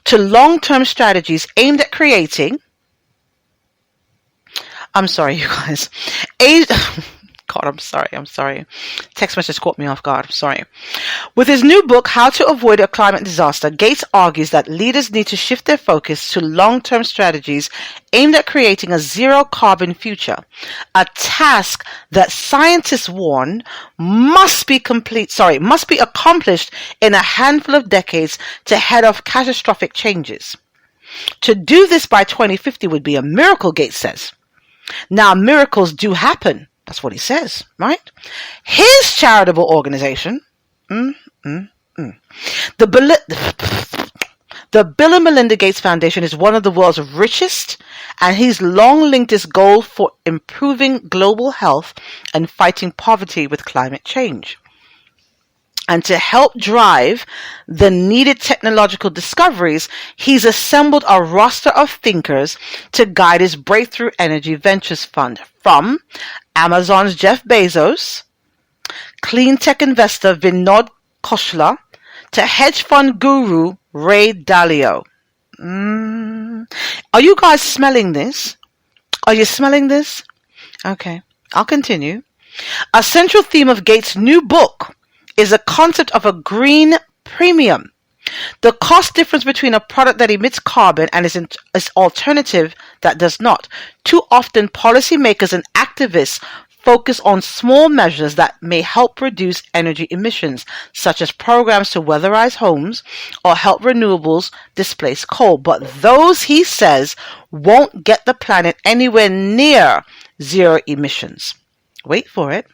to long-term strategies aimed at creating, I'm sorry, you guys, God, I'm sorry. Text message caught me off guard. I'm sorry. With his new book, How to Avoid a Climate Disaster, Gates argues that leaders need to shift their focus to long-term strategies aimed at creating a zero-carbon future, a task that scientists warn must be accomplished in a handful of decades to head off catastrophic changes. To do this by 2050 would be a miracle, Gates says. Now, miracles do happen. That's what he says, right? His charitable organization, the Bill and Melinda Gates Foundation, is one of the world's richest, and he's long linked his goal for improving global health and fighting poverty with climate change. And to help drive the needed technological discoveries, he's assembled a roster of thinkers to guide his Breakthrough Energy Ventures Fund, from Amazon's Jeff Bezos, clean tech investor Vinod Khosla, to hedge fund guru Ray Dalio. Are you guys smelling this? Are you smelling this? Okay, I'll continue. A central theme of Gates' new book is the concept of a green premium, the cost difference between a product that emits carbon and its alternative that does not. Too often, policymakers and activists focus on small measures that may help reduce energy emissions, such as programs to weatherize homes or help renewables displace coal. But those, he says, won't get the planet anywhere near zero emissions. Wait for it.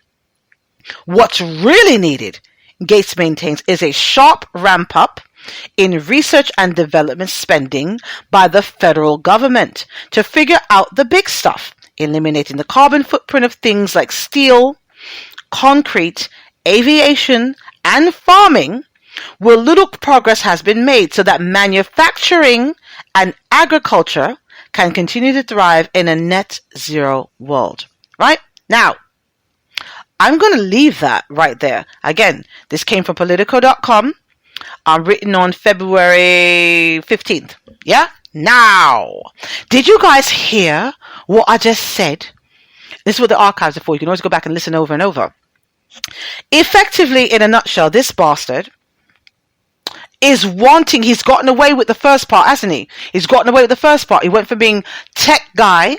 What's really needed, Gates maintains, is a sharp ramp up in research and development spending by the federal government to figure out the big stuff, eliminating the carbon footprint of things like steel, concrete, aviation, and farming, where little progress has been made, so that manufacturing and agriculture can continue to thrive in a net zero world. Right? Now, I'm going to leave that right there. Again, this came from Politico.com, written on February 15th. Yeah? Now, did you guys hear what I just said? This is what the archives are for. You can always go back and listen over and over. Effectively, in a nutshell, this bastard is wanting, he's gotten away with the first part, hasn't he? He's gotten away with the first part. He went from being tech guy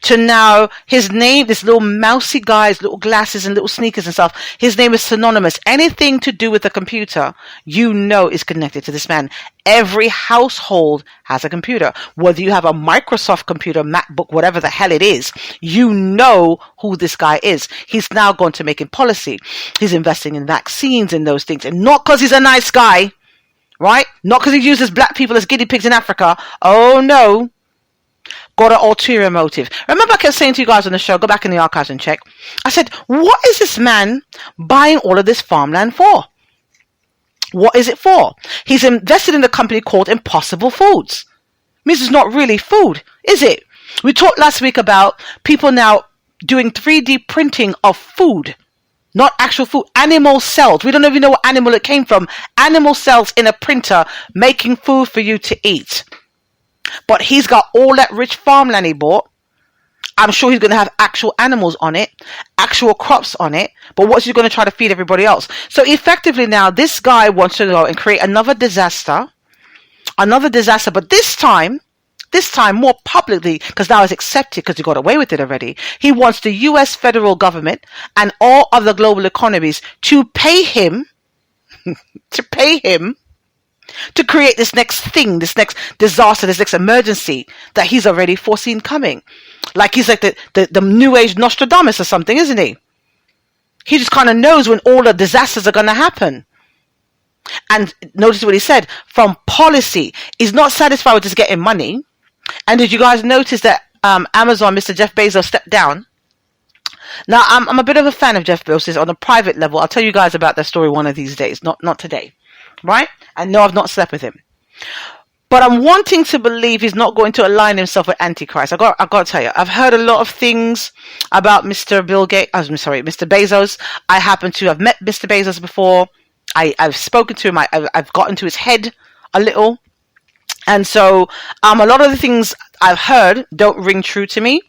to now his name, this little mousy guy, his little glasses and little sneakers and stuff, his name is synonymous. Anything to do with a computer, you know, is connected to this man. Every household has a computer. Whether you have a Microsoft computer, MacBook, whatever the hell it is, you know who this guy is. He's now gone to making policy. He's investing in vaccines and those things. And not because he's a nice guy, right? Not because he uses black people as guinea pigs in Africa. Oh, no. Got an ulterior motive. Remember I kept saying to you guys on the show, go back in the archives and check. I said, what is this man buying all of this farmland for? What is it for? He's invested in a company called Impossible Foods. Means it's not really food, is it? We talked last week about people now doing 3D printing of food. Not actual food, animal cells. We don't even know what animal it came from. Animal cells in a printer making food for you to eat. But he's got all that rich farmland he bought. I'm sure he's going to have actual animals on it, actual crops on it. But what's he going to try to feed everybody else? So effectively now, this guy wants to go and create another disaster. But this time more publicly, because now it's accepted because he got away with it already. He wants the US federal government and all other global economies to pay him, to create this next thing, this next disaster, this next emergency that he's already foreseen coming. Like he's like the new age Nostradamus or something, isn't he? He just kind of knows when all the disasters are going to happen. And notice what he said, from policy. He's not satisfied with just getting money. And did you guys notice that Amazon, Mr. Jeff Bezos, stepped down? Now, I'm a bit of a fan of Jeff Bezos on a private level. I'll tell you guys about that story one of these days, not today. Right? And no, I've not slept with him. But I'm wanting to believe he's not going to align himself with Antichrist. I've got to tell you, I've heard a lot of things about Mr. Bezos. I happen to have met Mr. Bezos before. I've spoken to him. I've gotten to his head a little. And so a lot of the things I've heard don't ring true to me.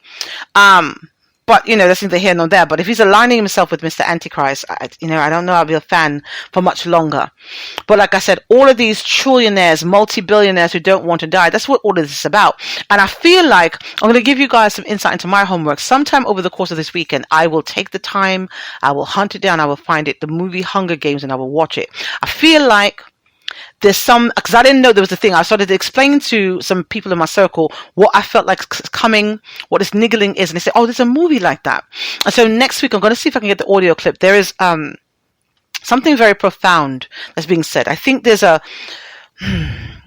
But, that's neither here nor there. But if he's aligning himself with Mr. Antichrist, I don't know I'll be a fan for much longer. But like I said, all of these trillionaires, multi-billionaires who don't want to die, that's what all of this is about. And I feel like I'm going to give you guys some insight into my homework. Sometime over the course of this weekend, I will take the time, I will hunt it down, I will find it, the movie Hunger Games, and I will watch it. I feel like there's because I didn't know there was a thing. I started to explain to some people in my circle what I felt like coming, what this niggling is. And they said, oh, there's a movie like that. And so next week, I'm going to see if I can get the audio clip. There is something very profound that's being said. I think there's I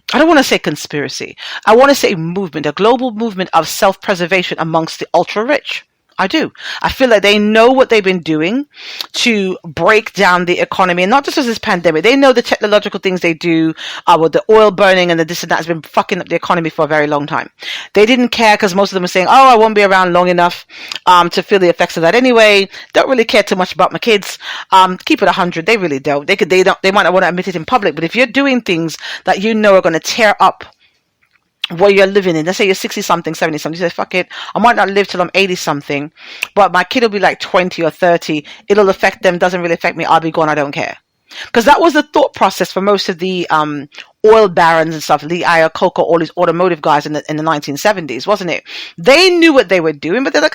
don't want to say conspiracy. I want to say movement, a global movement of self-preservation amongst the ultra-rich. I do. I feel like they know what they've been doing to break down the economy, and not just as this pandemic. They know the technological things they do with the oil burning and the this and that has been fucking up the economy for a very long time. They didn't care because most of them are saying, oh, I won't be around long enough to feel the effects of that anyway. Don't really care too much about my kids. Keep it 100. They really don't. They might not want to admit it in public, but if you're doing things that you know are going to tear up what you're living in, let's say you're 60 something, 70 something, you say, fuck it, I might not live till I'm 80 something, but my kid will be like 20 or 30, it'll affect them, doesn't really affect me, I'll be gone, I don't care. Because that was the thought process for most of the oil barons and stuff, Lee Iacocca, all these automotive guys in the 1970s, wasn't it? They knew what they were doing, but they're like,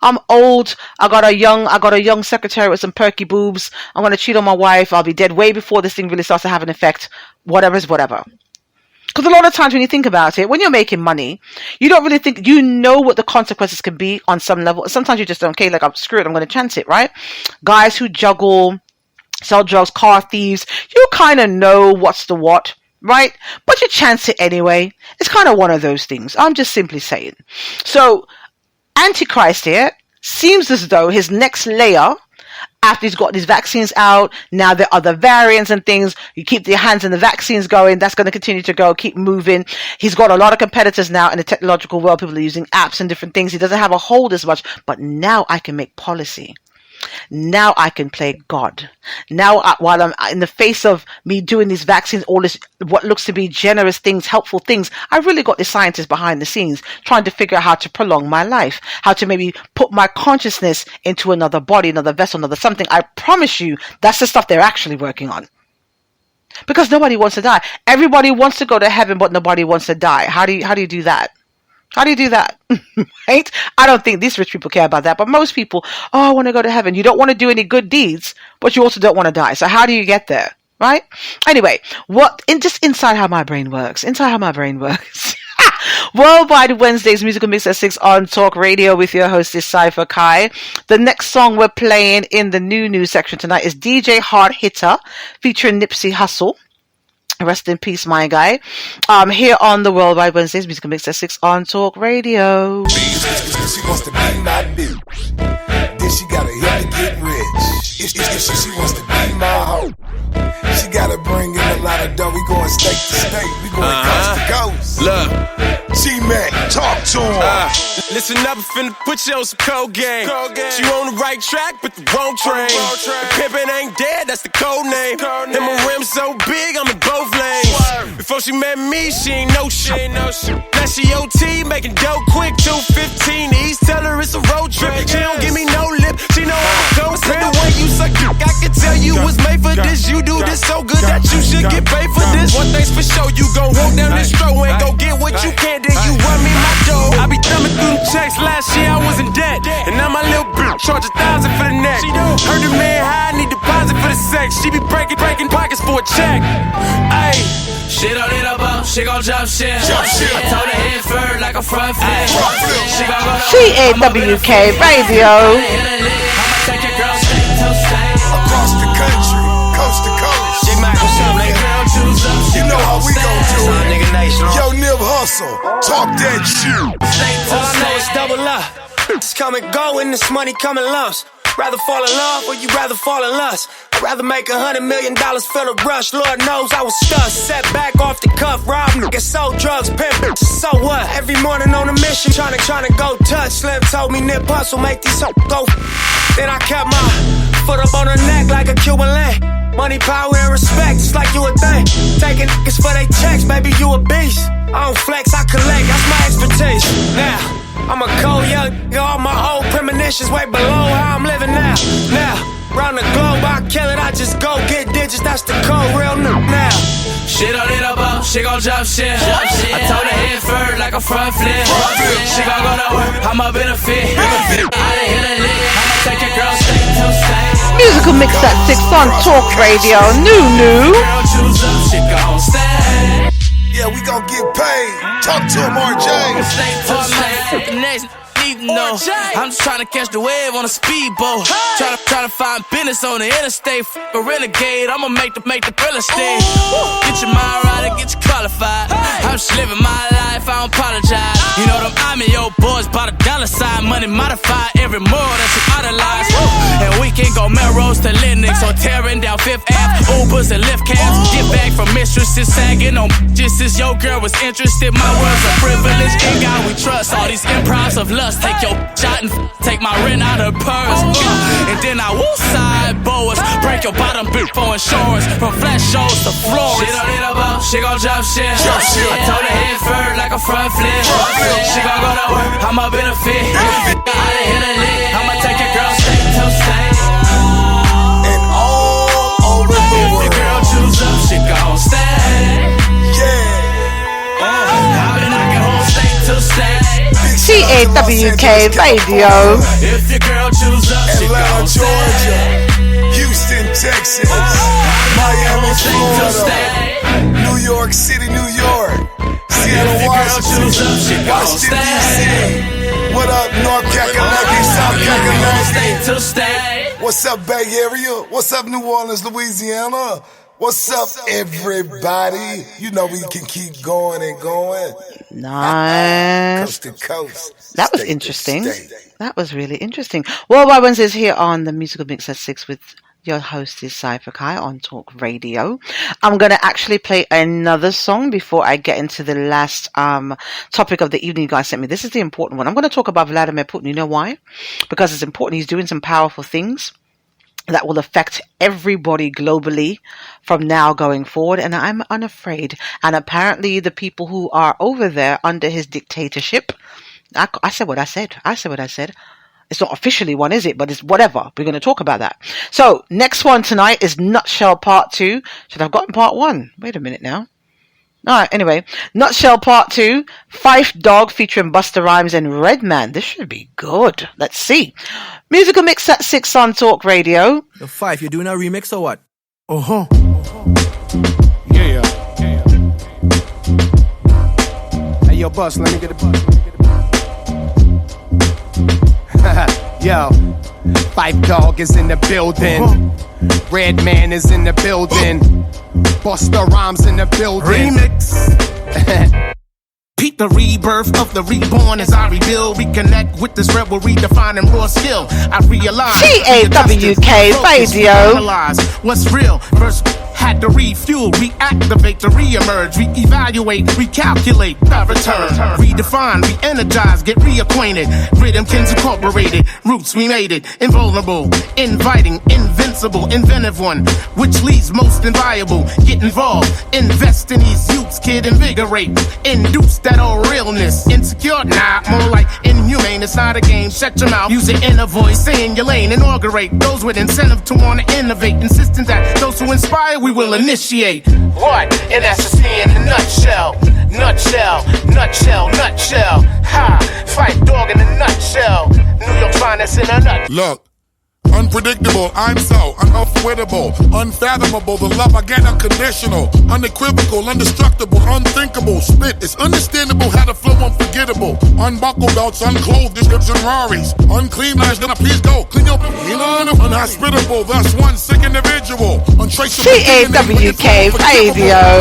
I'm old, I got a young secretary with some perky boobs, I'm going to cheat on my wife, I'll be dead way before this thing really starts to have an effect, whatever is whatever. Because a lot of times when you think about it, when you're making money, you don't really think, you know what the consequences can be on some level. Sometimes you just don't care, like, screw it, I'm going to chance it, right? Guys who juggle, sell drugs, car thieves, you kind of know what's the what, right? But you chance it anyway. It's kind of one of those things. I'm just simply saying. So, Antichrist here seems as though his next layer, after he's got these vaccines out, now there are other variants and things. You keep your hands in the vaccines going. That's going to continue to go, keep moving. He's got a lot of competitors now in the technological world. People are using apps and different things. He doesn't have a hold as much, but now I can make policy. Now I can play God. Now, while I'm in the face of me doing these vaccines, all this, what looks to be generous things, helpful things, I really got the scientists behind the scenes trying to figure out how to prolong my life, how to maybe put my consciousness into another body, another vessel, another something. I promise you, that's the stuff they're actually working on. Because nobody wants to die. Everybody wants to go to heaven, but nobody wants to die. How do you do that? How do you do that? Right? I don't think these rich people care about that, but most people, oh, I want to go to heaven. You don't want to do any good deeds, but you also don't want to die. So how do you get there? Right? Anyway, just inside how my brain works. Worldwide Wednesdays Musical Mix at 6 on Talk Radio with your hostess Cypher Kai. The next song we're playing in the new section tonight is DJ Hard Hitter featuring Nipsey Hussle. Rest in peace, my guy. Here on the Worldwide Wednesdays Musical Mix at 6 on Talk Radio. She wants to be my bitch. Then she gotta help me get rich. She wants to be my hoe. She gotta bring in a lot of dough. We going state to state. We going coast to coast. Look, T-Mac, talk to him. Listen up, I'm finna put you on some cold game. She on the right track, but the wrong train. The pimpin' ain't dead, that's the code name. And my rim so big, I'm in both lanes. Before she met me, she ain't no shit. Now she OT, making dough quick. 215 East, tell her it's a road trip. She don't give me no lip, she know how to go. Said the way you suck dick, I can tell you was made for this. You do this so good that you should get paid for this. One thing's for sure, you gon' walk down this road and go get what you can, then you run me my dough. I be thumbing through the checks, last year I was in debt, and now my little bitch charge 1,000 for the neck. Heard the man high, need deposit for the sex. She be breaking pockets for a check. Ayy, shit on it up, she gon' jump shit. I told her head first like a front flip. She gon' go CAWK Radio. take your girl state to state. Across the country, coast to coast. She might go some like girl choose up. You know how we gon' do it. Nigga nation. Yo, Nip Hustle, talk that shit. All I know is double up. It's come and go and this money come in lumps. Rather fall in love or you rather fall in lust? I'd rather make $100 million, feel a rush. Lord knows I was stuck, set back off the cuff, rob niggas, sold drugs, pimp. So what? Every morning on a mission, tryna go touch. Slim told me Nip Hustle, make these go. Then I kept my foot up on her neck like a Cuban link. Money, power, and respect, it's like you a thing. Taking niggas for they checks, baby, you a beast. I don't flex, I collect, that's my expertise. Now, I'm a cold young nigga, all my old premonitions way below how I'm living now. Now, round the globe, I kill it, I just go get digits, that's the code, real now. She don't need a bump, she gon' jump shit. I told her head first like a front flip. She gon' go to work, I'ma benefit. I done hit a lick, I'ma take your girl straight to state. Musical Mix at 6 on Talk Radio. New. Girl choose up, she gon' stay. Yeah, we gon' get paid. Talk to him, RJ. Stay to state. Next. No, I'm just trying to catch the wave on a speedboat. Trying to find business on the interstate. A renegade, I'ma make the real estate. Get your mind right and get you qualified. I'm just living my life, I don't apologize. You know them I'm in your boys by the dollar sign. Money modified every move that you idolize. And we can go Melrose to Lennox or tearing down Fifth Ave. Ubers and lift cabs. Get back from mistresses sagging on just as your girl was interested. My words are privilege, in God we trust. All these improvs of lust. Take your shot and take my rent out of purse. And then I will side boas. Break your bottom boot for insurance. From flash shows to floors. She don't need a bump, she gon' jump shit. I told her head first like a front flip. She gon' go to work, I'ma benefit. I done hit a lick, I'ma take your girl straight to state. And all over the world. If your girl choose up, she gon' stay. Yeah. I've been knocking home state to state. TAWK Radio. If your girl choose up, she Atlanta, gon' Georgia. stay. Houston, Texas. Miami, Florida. New York City, New York. Seattle, Washington. Washington, D.C. What up, North Carolina, South Carolina? What's up, Bay Area? What's up, New Orleans, Louisiana? What's up, everybody? You know we can keep going and going. Nice. Coast to coast. That was State to interesting. state. That was really interesting. Worldwide Wednesdays here on the Musical Mix at 6 with your host is Cypher Kai on Talk Radio. I'm going to actually play another song before I get into the last topic of the evening you guys sent me. This is the important one. I'm going to talk about Vladimir Putin. You know why? Because it's important. He's doing some powerful things that will affect everybody globally from now going forward. And I'm unafraid. And apparently the people who are over there under his dictatorship, I said what I said. It's not officially one, is it? But it's whatever. We're going to talk about that. So next one tonight is Nutshell Part 2. Should I have gotten Part 1? Wait a minute now. Alright, anyway. Nutshell Part 2. Phife Dawg featuring Busta Rhymes and Redman. This should be good. Let's see. Musical Mix at 6 on Talk Radio. The Phife, you doing a remix or what? Uh-huh. Yeah. Hey, yo, Bus, let me get a bus. Yo, Phife Dawg is in the building. Redman is in the building. Busta Rhymes in the building. Remix. Peep the rebirth of the reborn as I rebuild. Reconnect with this rebel, redefining raw skill. I realize TAWK Radio. What's real? First had to refuel, reactivate to reemerge, reevaluate, recalculate, I return, redefine, re-energize, get reacquainted. Rhythmkins Incorporated, roots we made it, invulnerable, inviting, invincible, inventive one, which leads most inviolable. Get involved, invest in these youths, kid, invigorate, induce that old realness. Insecure, nah, more like inhumane. It's not a game. Shut your mouth, use your inner voice, stay in your lane, inaugurate those with incentive to want to innovate, insistent that those who inspire we will initiate. What? And that's just me in a nutshell. Nutshell. Ha! Phife Dawg in a nutshell. New York's finest in a nutshell. Look. Unpredictable, I'm so unavoidable, unfathomable, the love I get unconditional, unequivocal, indestructible, unthinkable, spit, it's understandable how to flow unforgettable, unbuckle belts, unclothed, description Raris, unclean lines, then a piece go, clean your unhospitable, thus one sick individual, untraceable, TAWK Radio.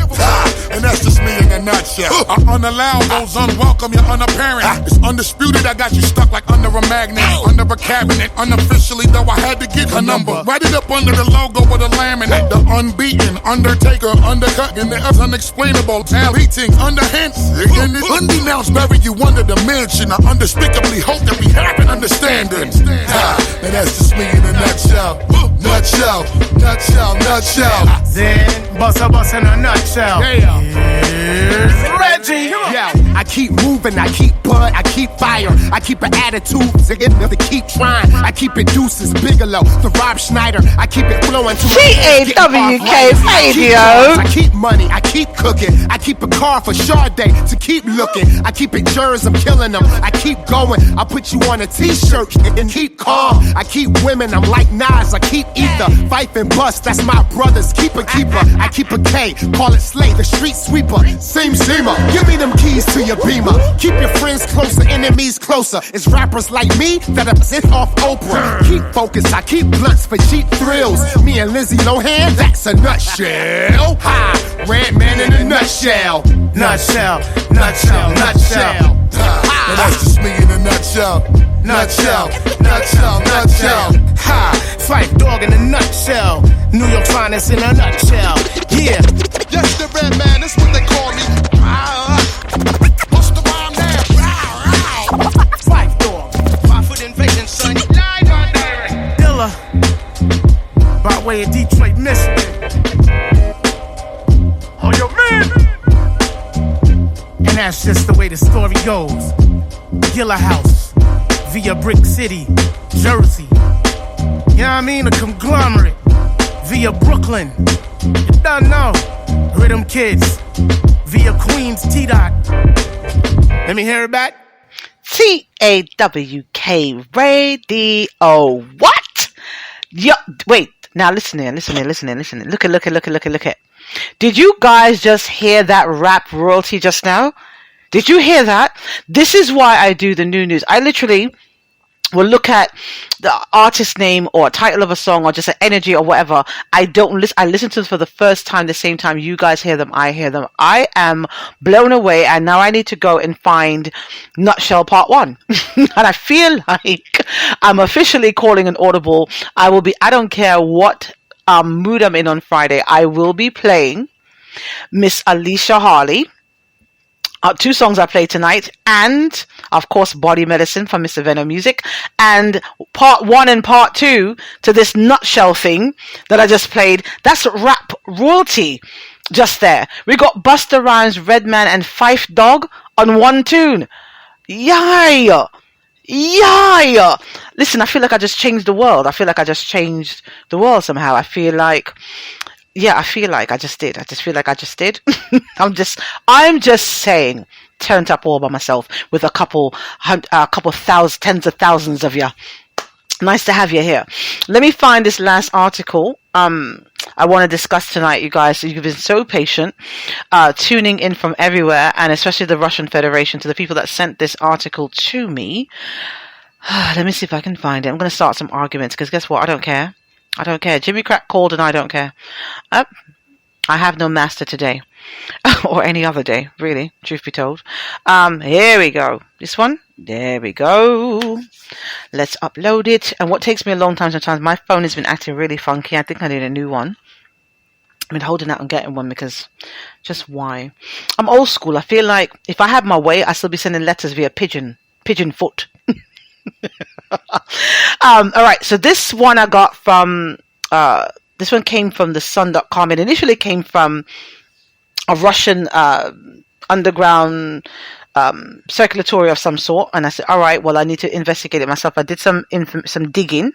And that's just me in a nutshell. I unallow those unwelcome, you're unapparent. It's undisputed, I got you stuck like under a magnet, under a cabinet, unofficially though I had to get her number. Write it up under the logo with a laminate. The unbeaten, undertaker, undercut, and the unexplainable, beating, underhand, undenounced, bury you under the mansion. I undespicably hope that we have an understanding. And that's just me in a nutshell. Nutshell. Then, bust in a nutshell. Here's Reggie. Yo, I keep moving, I keep bud, I keep fire. I keep an attitude to keep trying. I keep it Deuces, Bigelow, the Rob Schneider. I keep it flowing to TAWK Radio. I keep money, I keep cooking. I keep a car for Sade to keep looking. I keep it jurors, I'm killing them. I keep going, I put you on a t-shirt and keep calm. I keep women, I'm like Nas, I keep ether. Fife and Bust, that's my brothers, keep a keeper. I keep a K, call it Slay, the street sweeper. Seamer, give me them keys to your Beamer. Keep your friends closer, enemies closer. It's rappers like me that are sit off Oprah. Keep focused, I keep blunts for cheap thrills. Me and Lizzie Lohan, that's a nutshell. Ha, Red Man in a nutshell. Nutshell, nutshell, nutshell. And that's just me in a nutshell. Nutshell, nutshell, nutshell. Ha, Fife Dog in a nutshell. New York finest in a nutshell. Yeah. Yes, the Red Man, that's what they call me. What's the rhyme now? Fife Dog, 5 foot invasion, son. Dilla, by way of Detroit, Michigan. Oh, yo, man. And that's just the way the story goes. Gilla House, via Brick City, Jersey. You know what I mean? A conglomerate, via Brooklyn. You don't know. Rhythm Kids, via Queens, T-Dot. Let me hear it back. TAWK Radio. What? Yo, wait. Now listen here. Look at. Did you guys just hear that rap royalty just now? Did you hear that? This is why I do the new news. I literally will look at the artist name or title of a song or just an energy or whatever. I don't listen. I listen to them for the first time, the same time you guys hear them, I hear them. I am blown away, and now I need to go and find Nutshell Part 1. And I feel like I'm officially calling an audible. I don't care what mood I'm in on Friday. I will be playing Miss Alicia Harley. 2 songs I played tonight, and of course Body Medicine from Mr. Venom Music, and part 1 and part 2 to this Nutshell thing that I just played. That's rap royalty just there. We got Busta Rhymes, Redman, and Fife Dog on one tune. Yeah. Listen, I feel like I just changed the world. I feel like I just changed the world somehow. I feel like I just did. I just feel like I just did. I'm just saying, turned up all by myself with a couple thousand, tens of thousands of you. Nice to have you here. Let me find this last article I want to discuss tonight, you guys. You've been so patient, tuning in from everywhere, and especially the Russian Federation, to the people that sent this article to me. Let me see if I can find it. I'm going to start some arguments, because guess what? I don't care. Jimmy Crack called and I don't care. I have no master today. Or any other day, really, truth be told. Here we go. This one. There we go. Let's upload it. And what takes me a long time sometimes, my phone has been acting really funky. I think I need a new one. I've been holding out on getting one because just why? I'm old school. I feel like if I had my way, I'd still be sending letters via pigeon foot. All right, so this one I got from this one came from the sun.com. It initially came from a Russian underground circulatory of some sort, and I said, all right, well, I need to investigate it myself. I did some digging.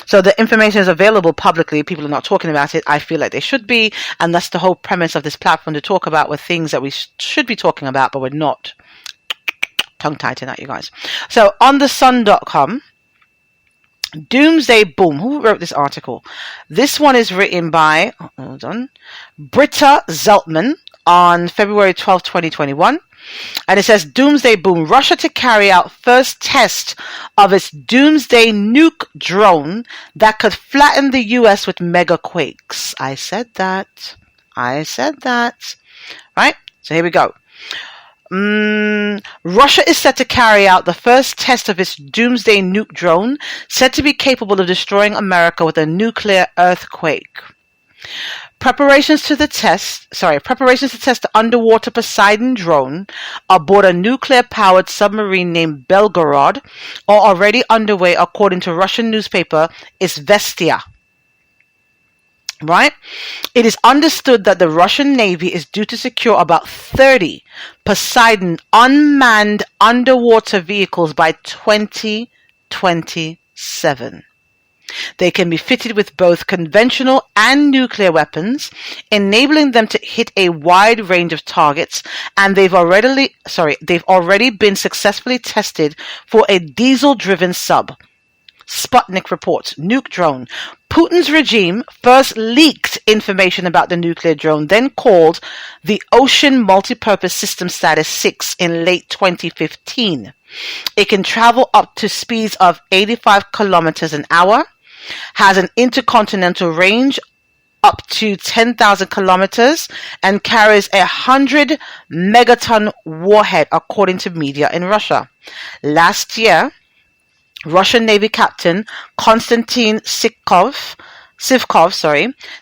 So the information is available publicly. People are not talking about it. I feel like they should be, and that's the whole premise of this platform, to talk about with things that we should be talking about, but we're not. Tongue-tied tonight, you guys. So on the sun.com, Doomsday Boom. Who wrote this article? This one is written by, hold on, Britta Zeltman on February 12, 2021. And it says, Doomsday Boom. Russia to carry out first test of its Doomsday nuke drone that could flatten the US with mega quakes. I said that. Right? So here we go. Russia is set to carry out the first test of its Doomsday nuke drone, said to be capable of destroying America with a nuclear earthquake. Preparations to test the underwater Poseidon drone aboard a nuclear-powered submarine named Belgorod are already underway, according to Russian newspaper Izvestia. right? It is understood that the Russian Navy is due to secure about 30 Poseidon unmanned underwater vehicles by 2027. They can be fitted with both conventional and nuclear weapons, enabling them to hit a wide range of targets, and they've already been successfully tested for a diesel-driven sub. Sputnik reports, nuke drone. Putin's regime first leaked information about the nuclear drone, then called the Ocean Multipurpose System Status 6 in late 2015. It can travel up to speeds of 85 kilometers an hour, has an intercontinental range up to 10,000 kilometers, and carries a 100 megaton warhead, according to media in Russia. Last year, Russian Navy Captain Konstantin Sivkov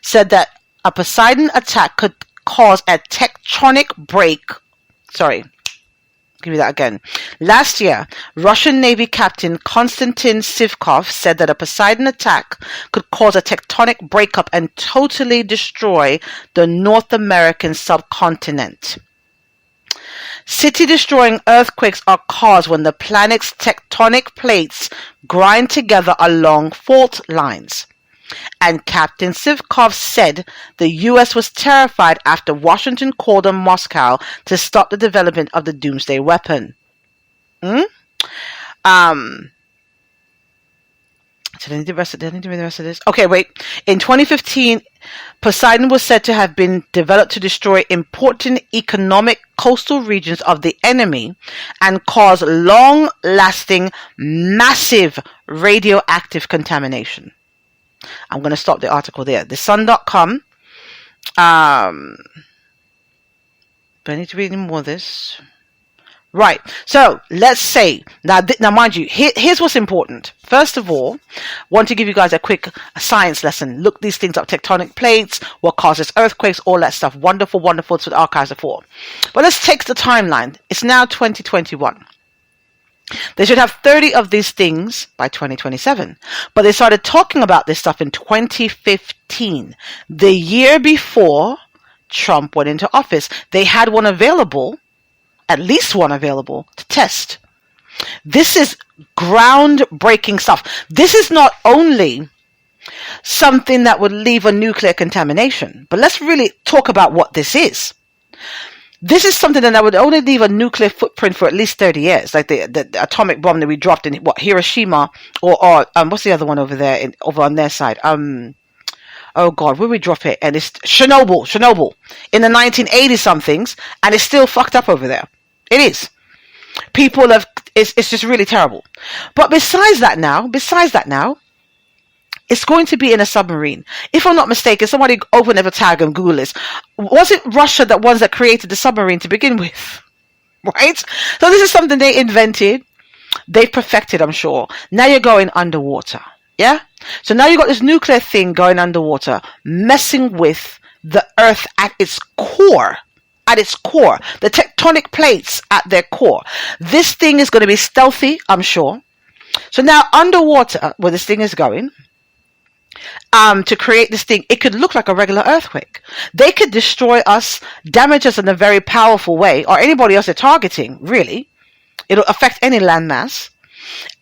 said that a Poseidon attack could cause a tectonic break. Give me that again. Last year, Russian Navy Captain Konstantin Sivkov said that a Poseidon attack could cause a tectonic breakup and totally destroy the North American subcontinent. City-destroying earthquakes are caused when the planet's tectonic plates grind together along fault lines. And Captain Sivkov said the U.S. was terrified after Washington called on Moscow to stop the development of the doomsday weapon. Did I need to read the rest of this? Okay, wait. In 2015, Poseidon was said to have been developed to destroy important economic coastal regions of the enemy and cause long-lasting, massive radioactive contamination. I'm going to stop the article there. TheSun.com. Do I need to read any more of this? Right. So let's say now mind you, here's what's important. First of all, want to give you guys a quick science lesson. Look these things up: tectonic plates, what causes earthquakes, all that stuff. Wonderful, wonderful. That's what the archives are for. But let's take the timeline. It's now 2021. They should have 30 of these things by 2027. But they started talking about this stuff in 2015, the year before Trump went into office. They had one available, at least one available, to test. This is groundbreaking stuff. This is not only something that would leave a nuclear contamination, but let's really talk about what this is. This is something that would only leave a nuclear footprint for at least 30 years, like the atomic bomb that we dropped in Hiroshima, or what's the other one over there, over on their side? Oh God, where we drop it? And it's Chernobyl in the 1980 somethings, and it's still fucked up over there. It is. People have, it's just really terrible. But besides that now, it's going to be in a submarine. If I'm not mistaken, somebody open up a tag and Google this. Was it Russia that created the submarine to begin with? Right? So this is something they invented. They've perfected, I'm sure. Now you're going underwater. Yeah? So now you've got this nuclear thing going underwater, messing with the Earth at its core. At its core. The tectonic plates at their core. This thing is going to be stealthy, I'm sure. So now underwater, where this thing is going, to create this thing, it could look like a regular earthquake. They could destroy us, damage us in a very powerful way, or anybody else they're targeting, really. It'll affect any landmass.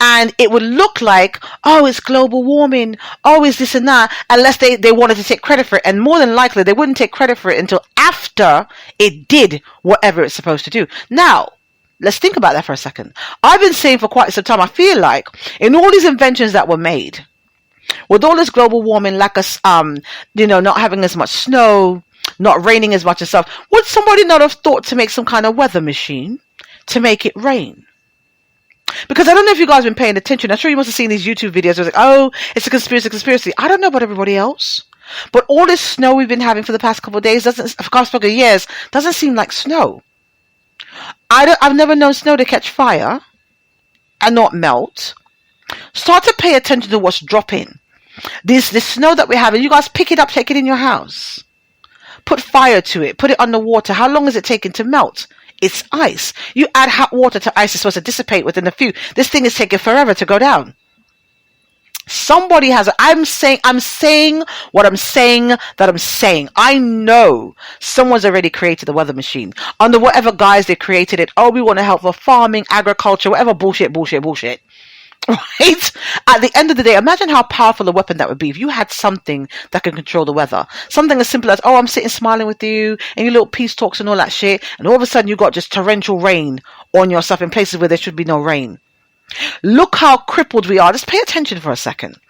And it would look like, oh, it's global warming, oh, it's this and that, unless they wanted to take credit for it. And more than likely, they wouldn't take credit for it until after it did whatever it's supposed to do. Now, let's think about that for a second. I've been saying for quite some time, I feel like, in all these inventions that were made, with all this global warming, like us, not having as much snow, not raining as much as stuff, would somebody not have thought to make some kind of weather machine to make it rain? Because I don't know if you guys have been paying attention. I'm sure you must have seen these YouTube videos. It was like, oh, it's a conspiracy. I don't know about everybody else. But all this snow we've been having for the past couple of days, couple of years, doesn't seem like snow. I've never known snow to catch fire and not melt. Start to pay attention to what's dropping. This snow that we're having, you guys pick it up, take it in your house. Put fire to it, put it underwater. How long is it taking to melt? It's ice. You add hot water to ice, it's supposed to dissipate within a few. This thing is taking forever to go down. Somebody has. I'm saying what I'm saying that I'm saying. I know someone's already created the weather machine under whatever guise they created it. Oh, we want to help for farming, agriculture, whatever bullshit. Right? At the end of the day, imagine how powerful a weapon that would be if you had something that can control the weather. Something as simple as, oh, I'm sitting smiling with you and your little peace talks and all that shit, and all of a sudden you got just torrential rain on yourself in places where there should be no rain. Look how crippled we are. Just pay attention for a second.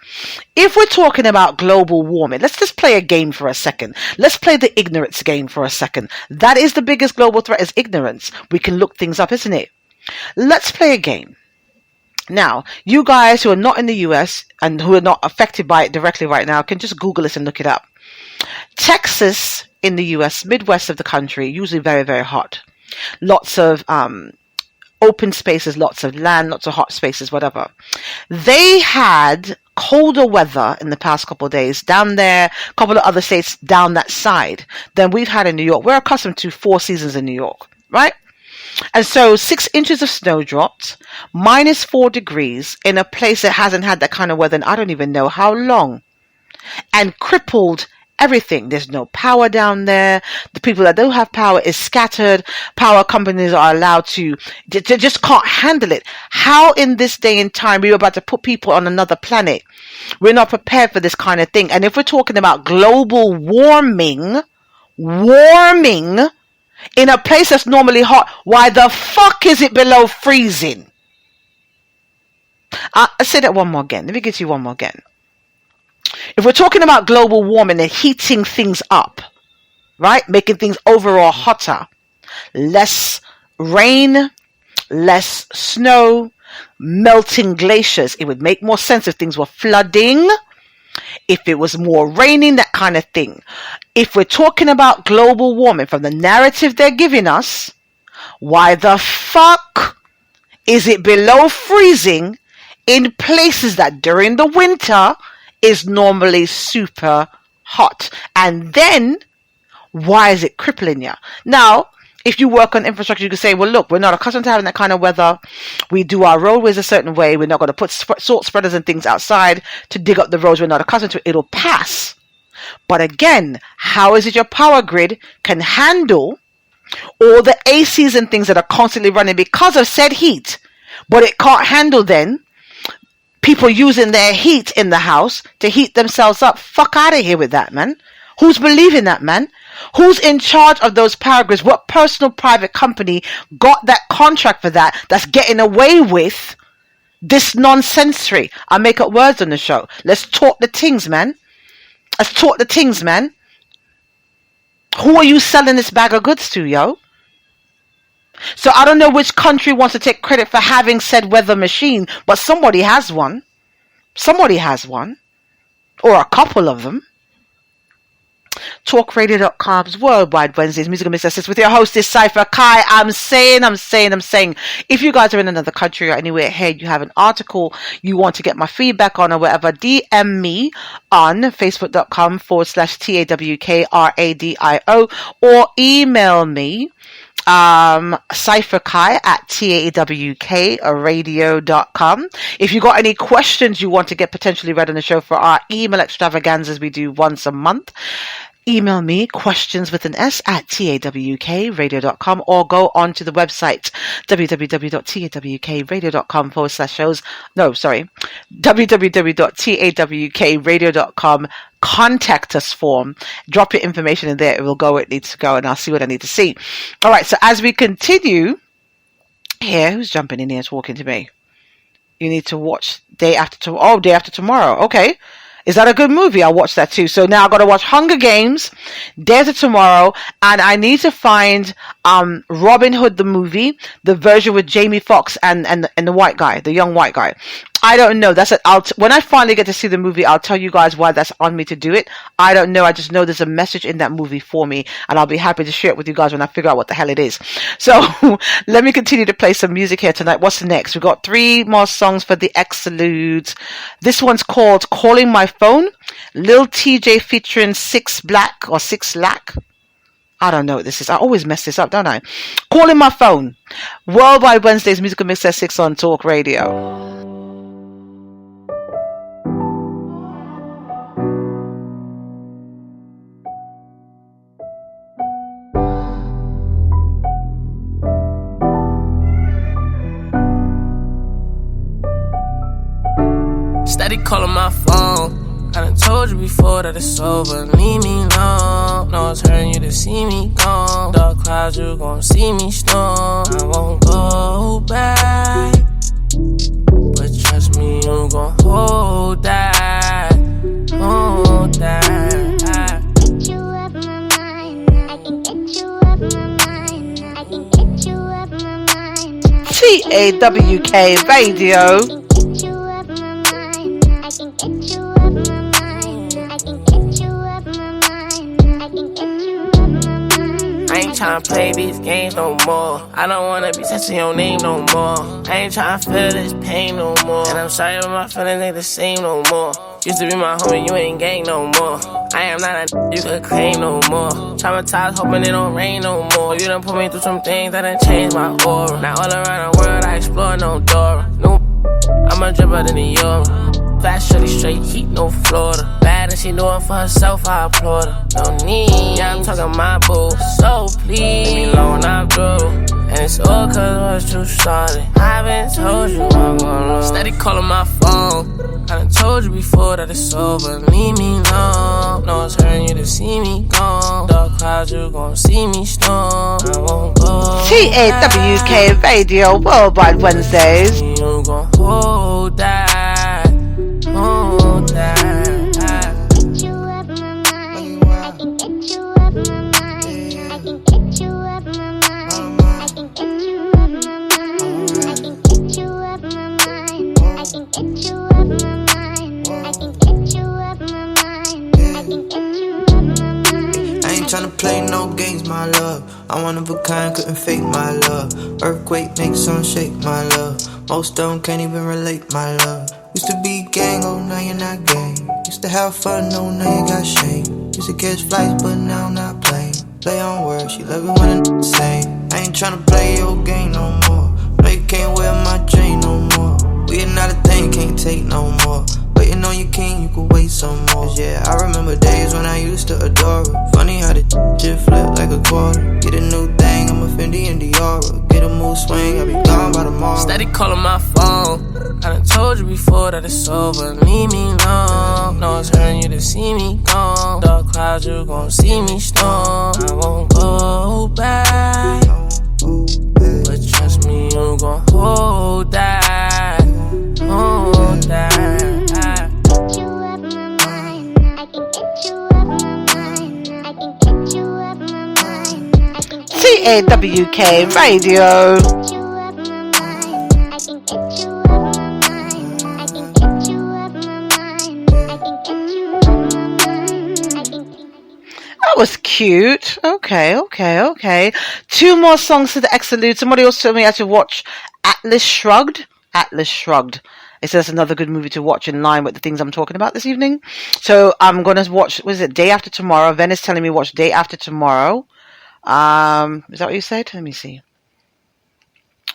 If we're talking about global warming, let's just play a game for a second. Let's play the ignorance game for a second. That is the biggest global threat, is ignorance. We can look things up, isn't it? Let's play a game. Now, you guys who are not in the US and who are not affected by it directly right now can just Google this and look it up. Texas in the US, Midwest of the country, usually very, very hot. Lots of open spaces, lots of land, lots of hot spaces, whatever. They had colder weather in the past couple of days down there, a couple of other states down that side than we've had in New York. We're accustomed to 4 seasons in New York, right? And so 6 inches of snow dropped, -4 degrees in a place that hasn't had that kind of weather in I don't even know how long, and crippled everything. There's no power down there. The people that don't have power is scattered. Power companies are allowed to just can't handle it. How in this day and time we're about to put people on another planet? We're not prepared for this kind of thing. And if we're talking about global warming in a place that's normally hot, why the fuck is it below freezing? I'll say that one more again. Let me get you one more again. If we're talking about global warming and heating things up, right? Making things overall hotter, less rain, less snow, melting glaciers. It would make more sense if things were flooding, if it was more raining, that kind of thing. If we're talking about global warming from the narrative they're giving us, why the fuck is it below freezing in places that during the winter is normally super hot? And then why is it crippling you? Now, if you work on infrastructure, you can say, well, look, we're not accustomed to having that kind of weather. We do our roadways a certain way. We're not going to put salt spreaders and things outside to dig up the roads. We're not accustomed to it. It'll pass. But again, how is it your power grid can handle all the ACs and things that are constantly running because of said heat, but it can't handle then people using their heat in the house to heat themselves up? Fuck out of here with that, man. Who's believing that, man? Who's in charge of those power grids? What personal private company got that contract for that, that's getting away with this nonsensory? I make up words on the show. Let's talk the things, man. Let's talk the things, man. Who are you selling this bag of goods to, yo? So I don't know which country wants to take credit for having said weather machine, but somebody has one. Somebody has one. Or a couple of them. TalkRadio.com's Worldwide Wednesdays Musical Mixes with your hostess Cypher Kai. I'm saying, if you guys are in another country or anywhere here, you have an article you want to get my feedback on or whatever, DM me on Facebook.com/TAWKRADIO or email me Cypher Kai at TAWKRadio.com. If you got any questions you want to get potentially read on the show for our email extravaganzas we do once a month, email me questions with an S at TAWKRadio.com or go on to the website www.TAWKRadio.com/shows. No, sorry. www.TAWKRadio.com contact us form. Drop your information in there. It will go where it needs to go and I'll see what I need to see. All right. So as we continue here, who's jumping in here talking to me? You need to watch Day After Tomorrow. Okay. Is that a good movie? I'll watch that too. So now I've got to watch Hunger Games, Day After Tomorrow, and I need to find Robin Hood the movie, the version with Jamie Foxx and the white guy, the young white guy. I don't know. That's it. When I finally get to see the movie, I'll tell you guys why that's on me to do it. I don't know. I just know there's a message in that movie for me, and I'll be happy to share it with you guys when I figure out what the hell it is. So let me continue to play some music here tonight. What's next? We've got 3 more songs for the Excludes. This one's called Calling My Phone. Lil TJ featuring 6 Black or 6 Lack. I don't know what this is. I always mess this up, don't I? Calling My Phone. Worldwide Wednesdays Musical Mix at 6 on Talk Radio. calling my phone. I done told you before that it's over. Leave me alone. No, it's hurting you to see me gone. Dark clouds, you gon' see me storm. I won't go back, but trust me, you gon' hold that. Hold that. Get you up my mind. I can get you up my mind. I can get you up my mind. TAWK Radio. Get you up my mind. I can get you up my mind. I can get you up my mind. I can get you up my mind. I ain't tryna play these games no more. I don't wanna be touching your name no more. I ain't tryna feel this pain no more. And I'm sorry, but my feelings ain't the same no more. Used to be my homie, you ain't gang no more. I am not a you could claim no more. Traumatized, hoping it don't rain no more. You done put me through some things that done changed my aura. Now all around the world, I explore no Dora. No, I'm a dripper than the Euro. Fast, shorty, straight heat, no Florida. Bad and she doing for herself, I applaud her. No need, yeah, I'm talking my boo. So please, leave me alone, I'm through. And it's all cause what you started. I been told you I'm gonna lose. Steady calling my phone. I done told you before that it's over. Leave me alone. No, it's hurting you to see me gone. Dark clouds, you gon' see me storm. I won't go. TAWK Radio, Worldwide Wednesdays. You gon' hold that. Hold that. Get you up my mind. I can get you up my mind. I can get you up my mind. I can get you up my mind. I can get you up my mind. I can get you up my mind. I can get you up my mind. I can get you up my mind. I ain't tryna play no games, my love. I'm one of a kind, couldn't fake my love. Earthquake makes some shake, my love. Most of them can't even relate, my love. Used to be gang, oh now you're not gang. Used to have fun, oh now you got shame. Used to catch flights, but now I'm not playing. Play on words, she love it when it's the same. I ain't tryna play your game no more. No, you can't wear my chain no more. We are not a thing, can't take no more. Waiting on your king, you could wait some more. Yeah, I remember days when I used to adore her. Funny how the shit flip like a quarter. Get a new thing, I'm a Fendi and Diora. Get a mood swing, I'll be gone by tomorrow. Steady calling my phone. I done told you before that it's over. Leave me alone. No, it's hurting you to see me gone. Dark clouds, you gon' see me storm. I won't go back, but trust me, you gon' hold that. Hold that. Get you up my mind. I can get you up my mind. I can get you up my mind. TAWK Radio. Get you up my mind. I can get you up my mind. I can get you up my mind. I can get you up my mind. That was cute. Okay. 2 more songs to the Exalude. Somebody else told me I should watch Atlas Shrugged. Atlas Shrugged. It says another good movie to watch in line with the things I'm talking about this evening. So I'm going to watch, what is it, Day After Tomorrow. Ven is telling me watch Day After Tomorrow. Is that what you said? Let me see.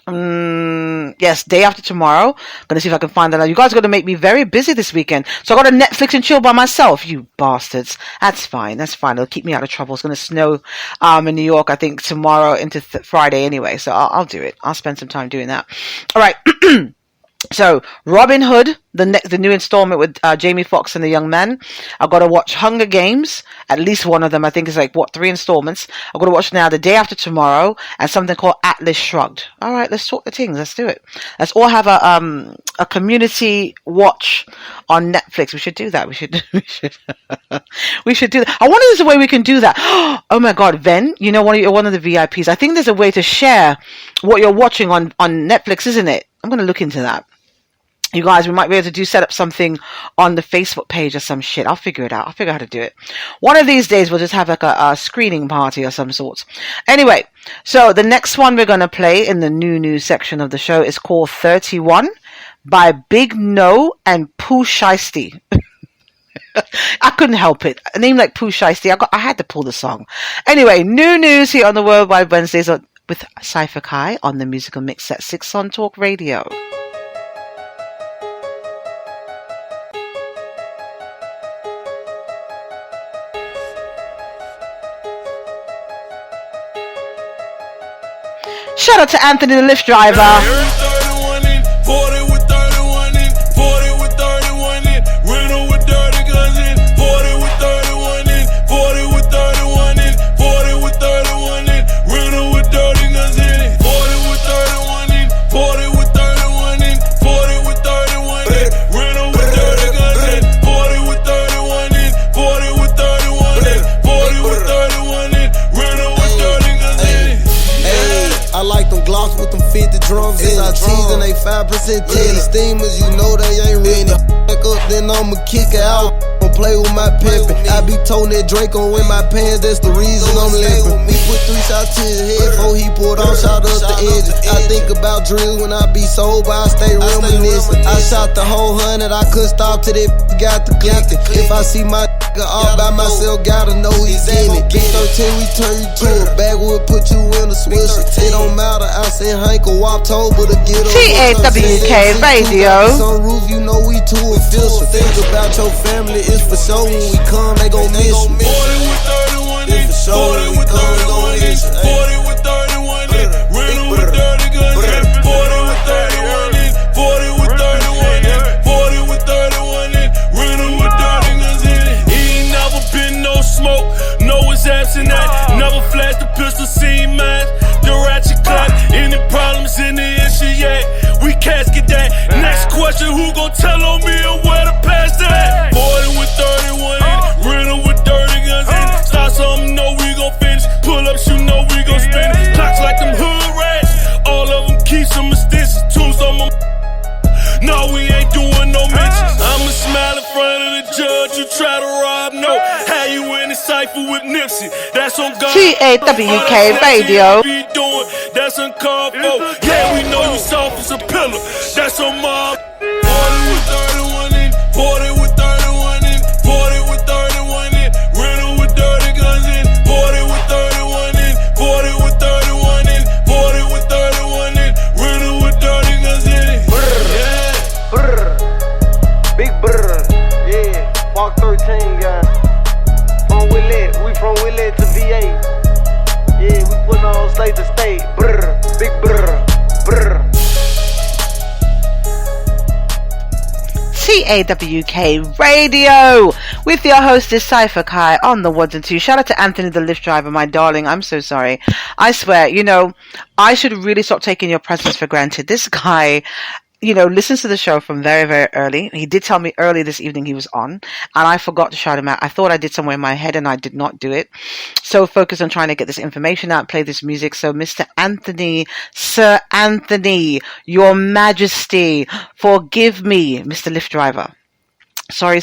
Yes, Day After Tomorrow. Gonna see if I can find that out. You guys are gonna make me very busy this weekend. So I got to Netflix and chill by myself, you bastards. That's fine. It'll keep me out of trouble. It's gonna snow in New York, I think, tomorrow into Friday anyway. So I'll do it. I'll spend some time doing that. All right. So Robin Hood, the new installment with Jamie Foxx and the young man. I've got to watch Hunger Games, at least one of them. I think it's like 3 installments. I've got to watch now The Day After Tomorrow and something called Atlas Shrugged. All right, let's talk the things. Let's do it. Let's all have a community watch on Netflix. We should do that. We should do that. I wonder if there's a way we can do that. Oh my God, Ven, you know, one of the VIPs. I think there's a way to share what you're watching on Netflix, isn't it? I'm going to look into that. You guys, we might be able to set up something on the Facebook page or some shit. I'll figure it out. I'll figure out how to do it. One of these days, we'll just have like a screening party of some sort. Anyway, so the next one we're going to play in the new section of the show is called 31 by Big No and Pooh Shiesty. I couldn't help it. A name like Pooh Shiesty, I had to pull the song. Anyway, new news here on the Worldwide Wednesdays with Cypher Kai on the Musical Mix at 6 on Talk Radio. Shout out to Anthony the Lyft driver. 40 with 31 in, 40 with 31 in. drums in our teas and they 5% tin. Steamers, you know they ain't ready. Back up, then I'ma kick it out. Don't play with my pimpin'. I be toting that Draco in my pants, that's the reason I'm limpin'. We put 3 shots to his head before he pulled off, shot up the engine. I think about drills when I be sober, I stay reminiscing. I shot the whole 100, I couldn't stop till that got the clickin'. If I see my all by myself, gotta know he's in it. Big 13, we turn you to a backwood, put you in a swisher. It don't matter, I send Hank a October to get up. TAWK Radio. Sunroof, you know we too official. Think about your family, it's for sure when we come, they gon' miss you. 40 with 31 in, 40 with 31 in, 40 with 31 in, rental with 30 guns in, 40 with 31 in, 40 with 31 in, 40 with 31 in, rental with 30 guns in it. He ain't never been no smoke, no his absent that, never flashed the pistol, seen mine, the ratchet clap, any problems in the issue yet, we casket that. Next question, who gon' tell on me and where to pass that? 40 with 31 in, rental with 30 guns in it. Start something, know we gon' finish. Pull up, you know we gon' spin it. Clocks like them hood rats, all of them keep some extensions. Tunes on my. No, we ain't doing no mentions. I'ma smile in front of the judge. You try to rob, no. How you in the cypher with Nipsey? That's on God. TAWK Radio. That's uncalled for. Yeah, we know you soft as a pillar. That's on mob. 40 with 31 in, 40 with 31 in, 40 with 31 in, rental with 30 guns in, 40 with 31 in, 40 with 31 in, 40 with 31 in, rental with 30 guns in it. Yeah. Brr. Big brr. Yeah. Walk 13, guys. From Willette. We from Willette to VA. Yeah, we putting on state to state. Brr. Big brr. Brr. TAWK Radio with your hostess Cypher Kai on the ones and twos. Shout out to Anthony the Lyft driver, my darling. I'm so sorry. I swear, I should really stop taking your presence for granted. This guy, listens to the show from very, very early. He did tell me early this evening he was on, and I forgot to shout him out. I thought I did somewhere in my head, and I did not do it. So focused on trying to get this information out, play this music. So Mr. Anthony, Sir Anthony, Your Majesty, forgive me, Mr. Lyft driver. Sorry.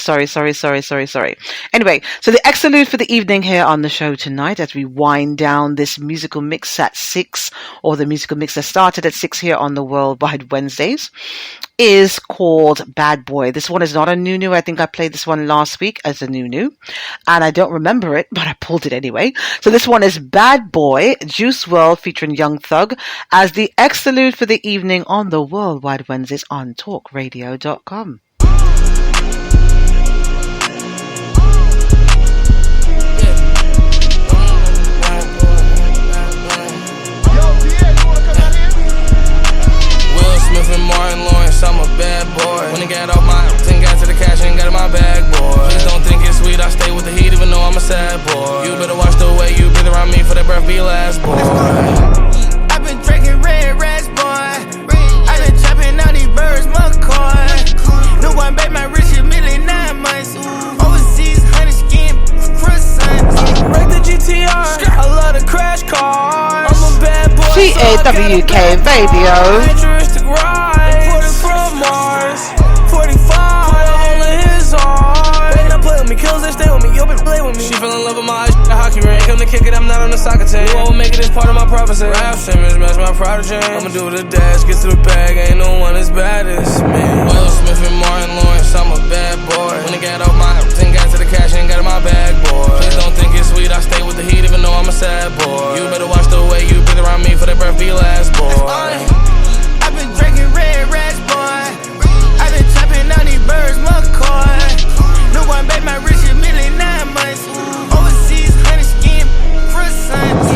Anyway, so the excellent for the evening here on the show tonight as we wind down this musical mix at 6, or the musical mix that started at 6 here on the Worldwide Wednesdays, is called Bad Boy. This one is not a new. I think I played this one last week as a new, and I don't remember it, but I pulled it anyway. So this one is Bad Boy, Juice WRLD featuring Young Thug, as the excellent for the evening on the Worldwide Wednesdays on talkradio.com. And Martin Lawrence, I'm a bad boy. When I got off my and got to the cash and got in my bag, boy. Please don't think it's sweet, I stay with the heat even though I'm a sad boy. You better watch the way you breathe around me for that breath be last, boy. I've been drinking red rats, boy. I've been chopping out these birds, McCoy. No one made my rich in 9 months. Overseas, honey skin, croissants. Break the GTR, I love the crash cars. I'm a bad boy. TAWK Radio. Futuristic ride, 40 from Mars, 45, all in his arms. They not play with me, kills they stay with me, you been play with me. She fell in love with my hockey ring. Come to kick it, I'm not on the soccer team. You won't make it, it's part of my prophecy. Rap Simmons, match my prodigy. I'ma do the dash, get to the bag, ain't no one as bad as me. Will Smith and Martin Lawrence, I'm a bad boy. When I got off my and got to the cash and got in my bag, boy. Please don't think it's sweet, I stay with the heat even though I'm a sad boy. You better watch the way you breathe around me for that breath be last, boy. I've been drinking red rats, boy. I've been chopping out these birds, McCoy. No one made my rich in 9 months. Overseas, honey skin, croissants.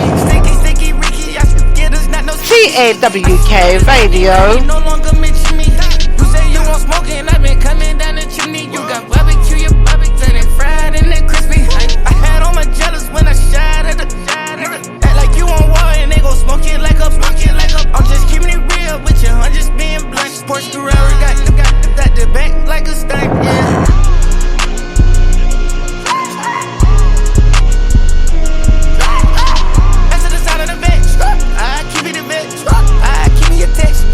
Sticky, Ricky, I should get us, not no TAWK Radio. No longer mention me. You say you want smoking, I've been coming down the chimney. You got barbecue, your barbecue, and fried and then crispy. I had all my jealous when I shot at the act like you on war and they gon' smoke it like up. I'm just keeping it real with you, I'm just being blunt. Porsche Ferrari got the back like a stunt, yeah. That's the sound of the bitch. I keep it a bitch. I keep me a text.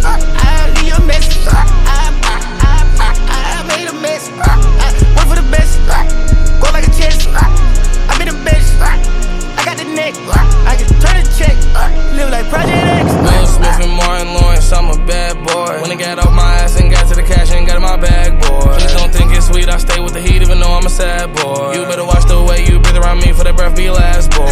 When I got off my ass and got to the cash and got in my bag, boy. Please don't think it's sweet, I stay with the heat even though I'm a sad boy. You better watch the way you breathe around me for that breath be last, boy.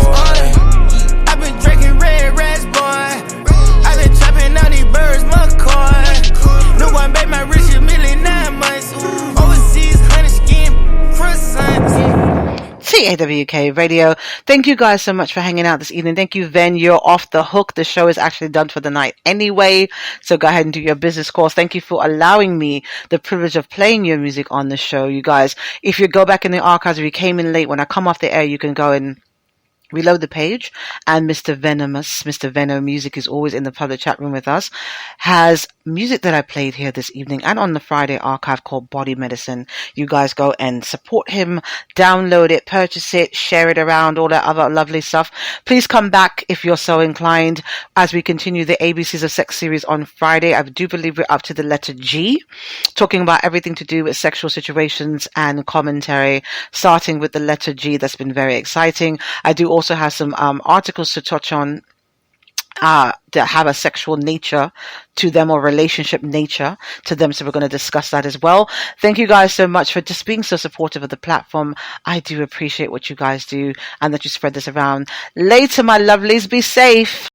I've been drinking red rats, boy. I've been trapping out these birds, McCoy. No one made my rich a million 9 months. Overseas, honey skin, croissants. CAWK Radio. Thank you guys so much for hanging out this evening. Thank you, Ven. You're off the hook. The show is actually done for the night anyway. So go ahead and do your business course. Thank you for allowing me the privilege of playing your music on the show, you guys. If you go back in the archives, if you came in late, when I come off the air, you can go and reload the page, and Mr. Venom Music is always in the public chat room with us, has music that I played here this evening and on the Friday archive called Body Medicine. You guys go and support him, download it, purchase it, share it around, all that other lovely stuff. Please come back if you're so inclined as we continue the ABCs of Sex series on Friday. I do believe we're up to the letter G, talking about everything to do with sexual situations and commentary, starting with the letter G. That's been very exciting. I do also have some articles to touch on that have a sexual nature to them or relationship nature to them. So we're going to discuss that as well. Thank you guys so much for just being so supportive of the platform. I do appreciate what you guys do and that you spread this around. Later, my lovelies, be safe.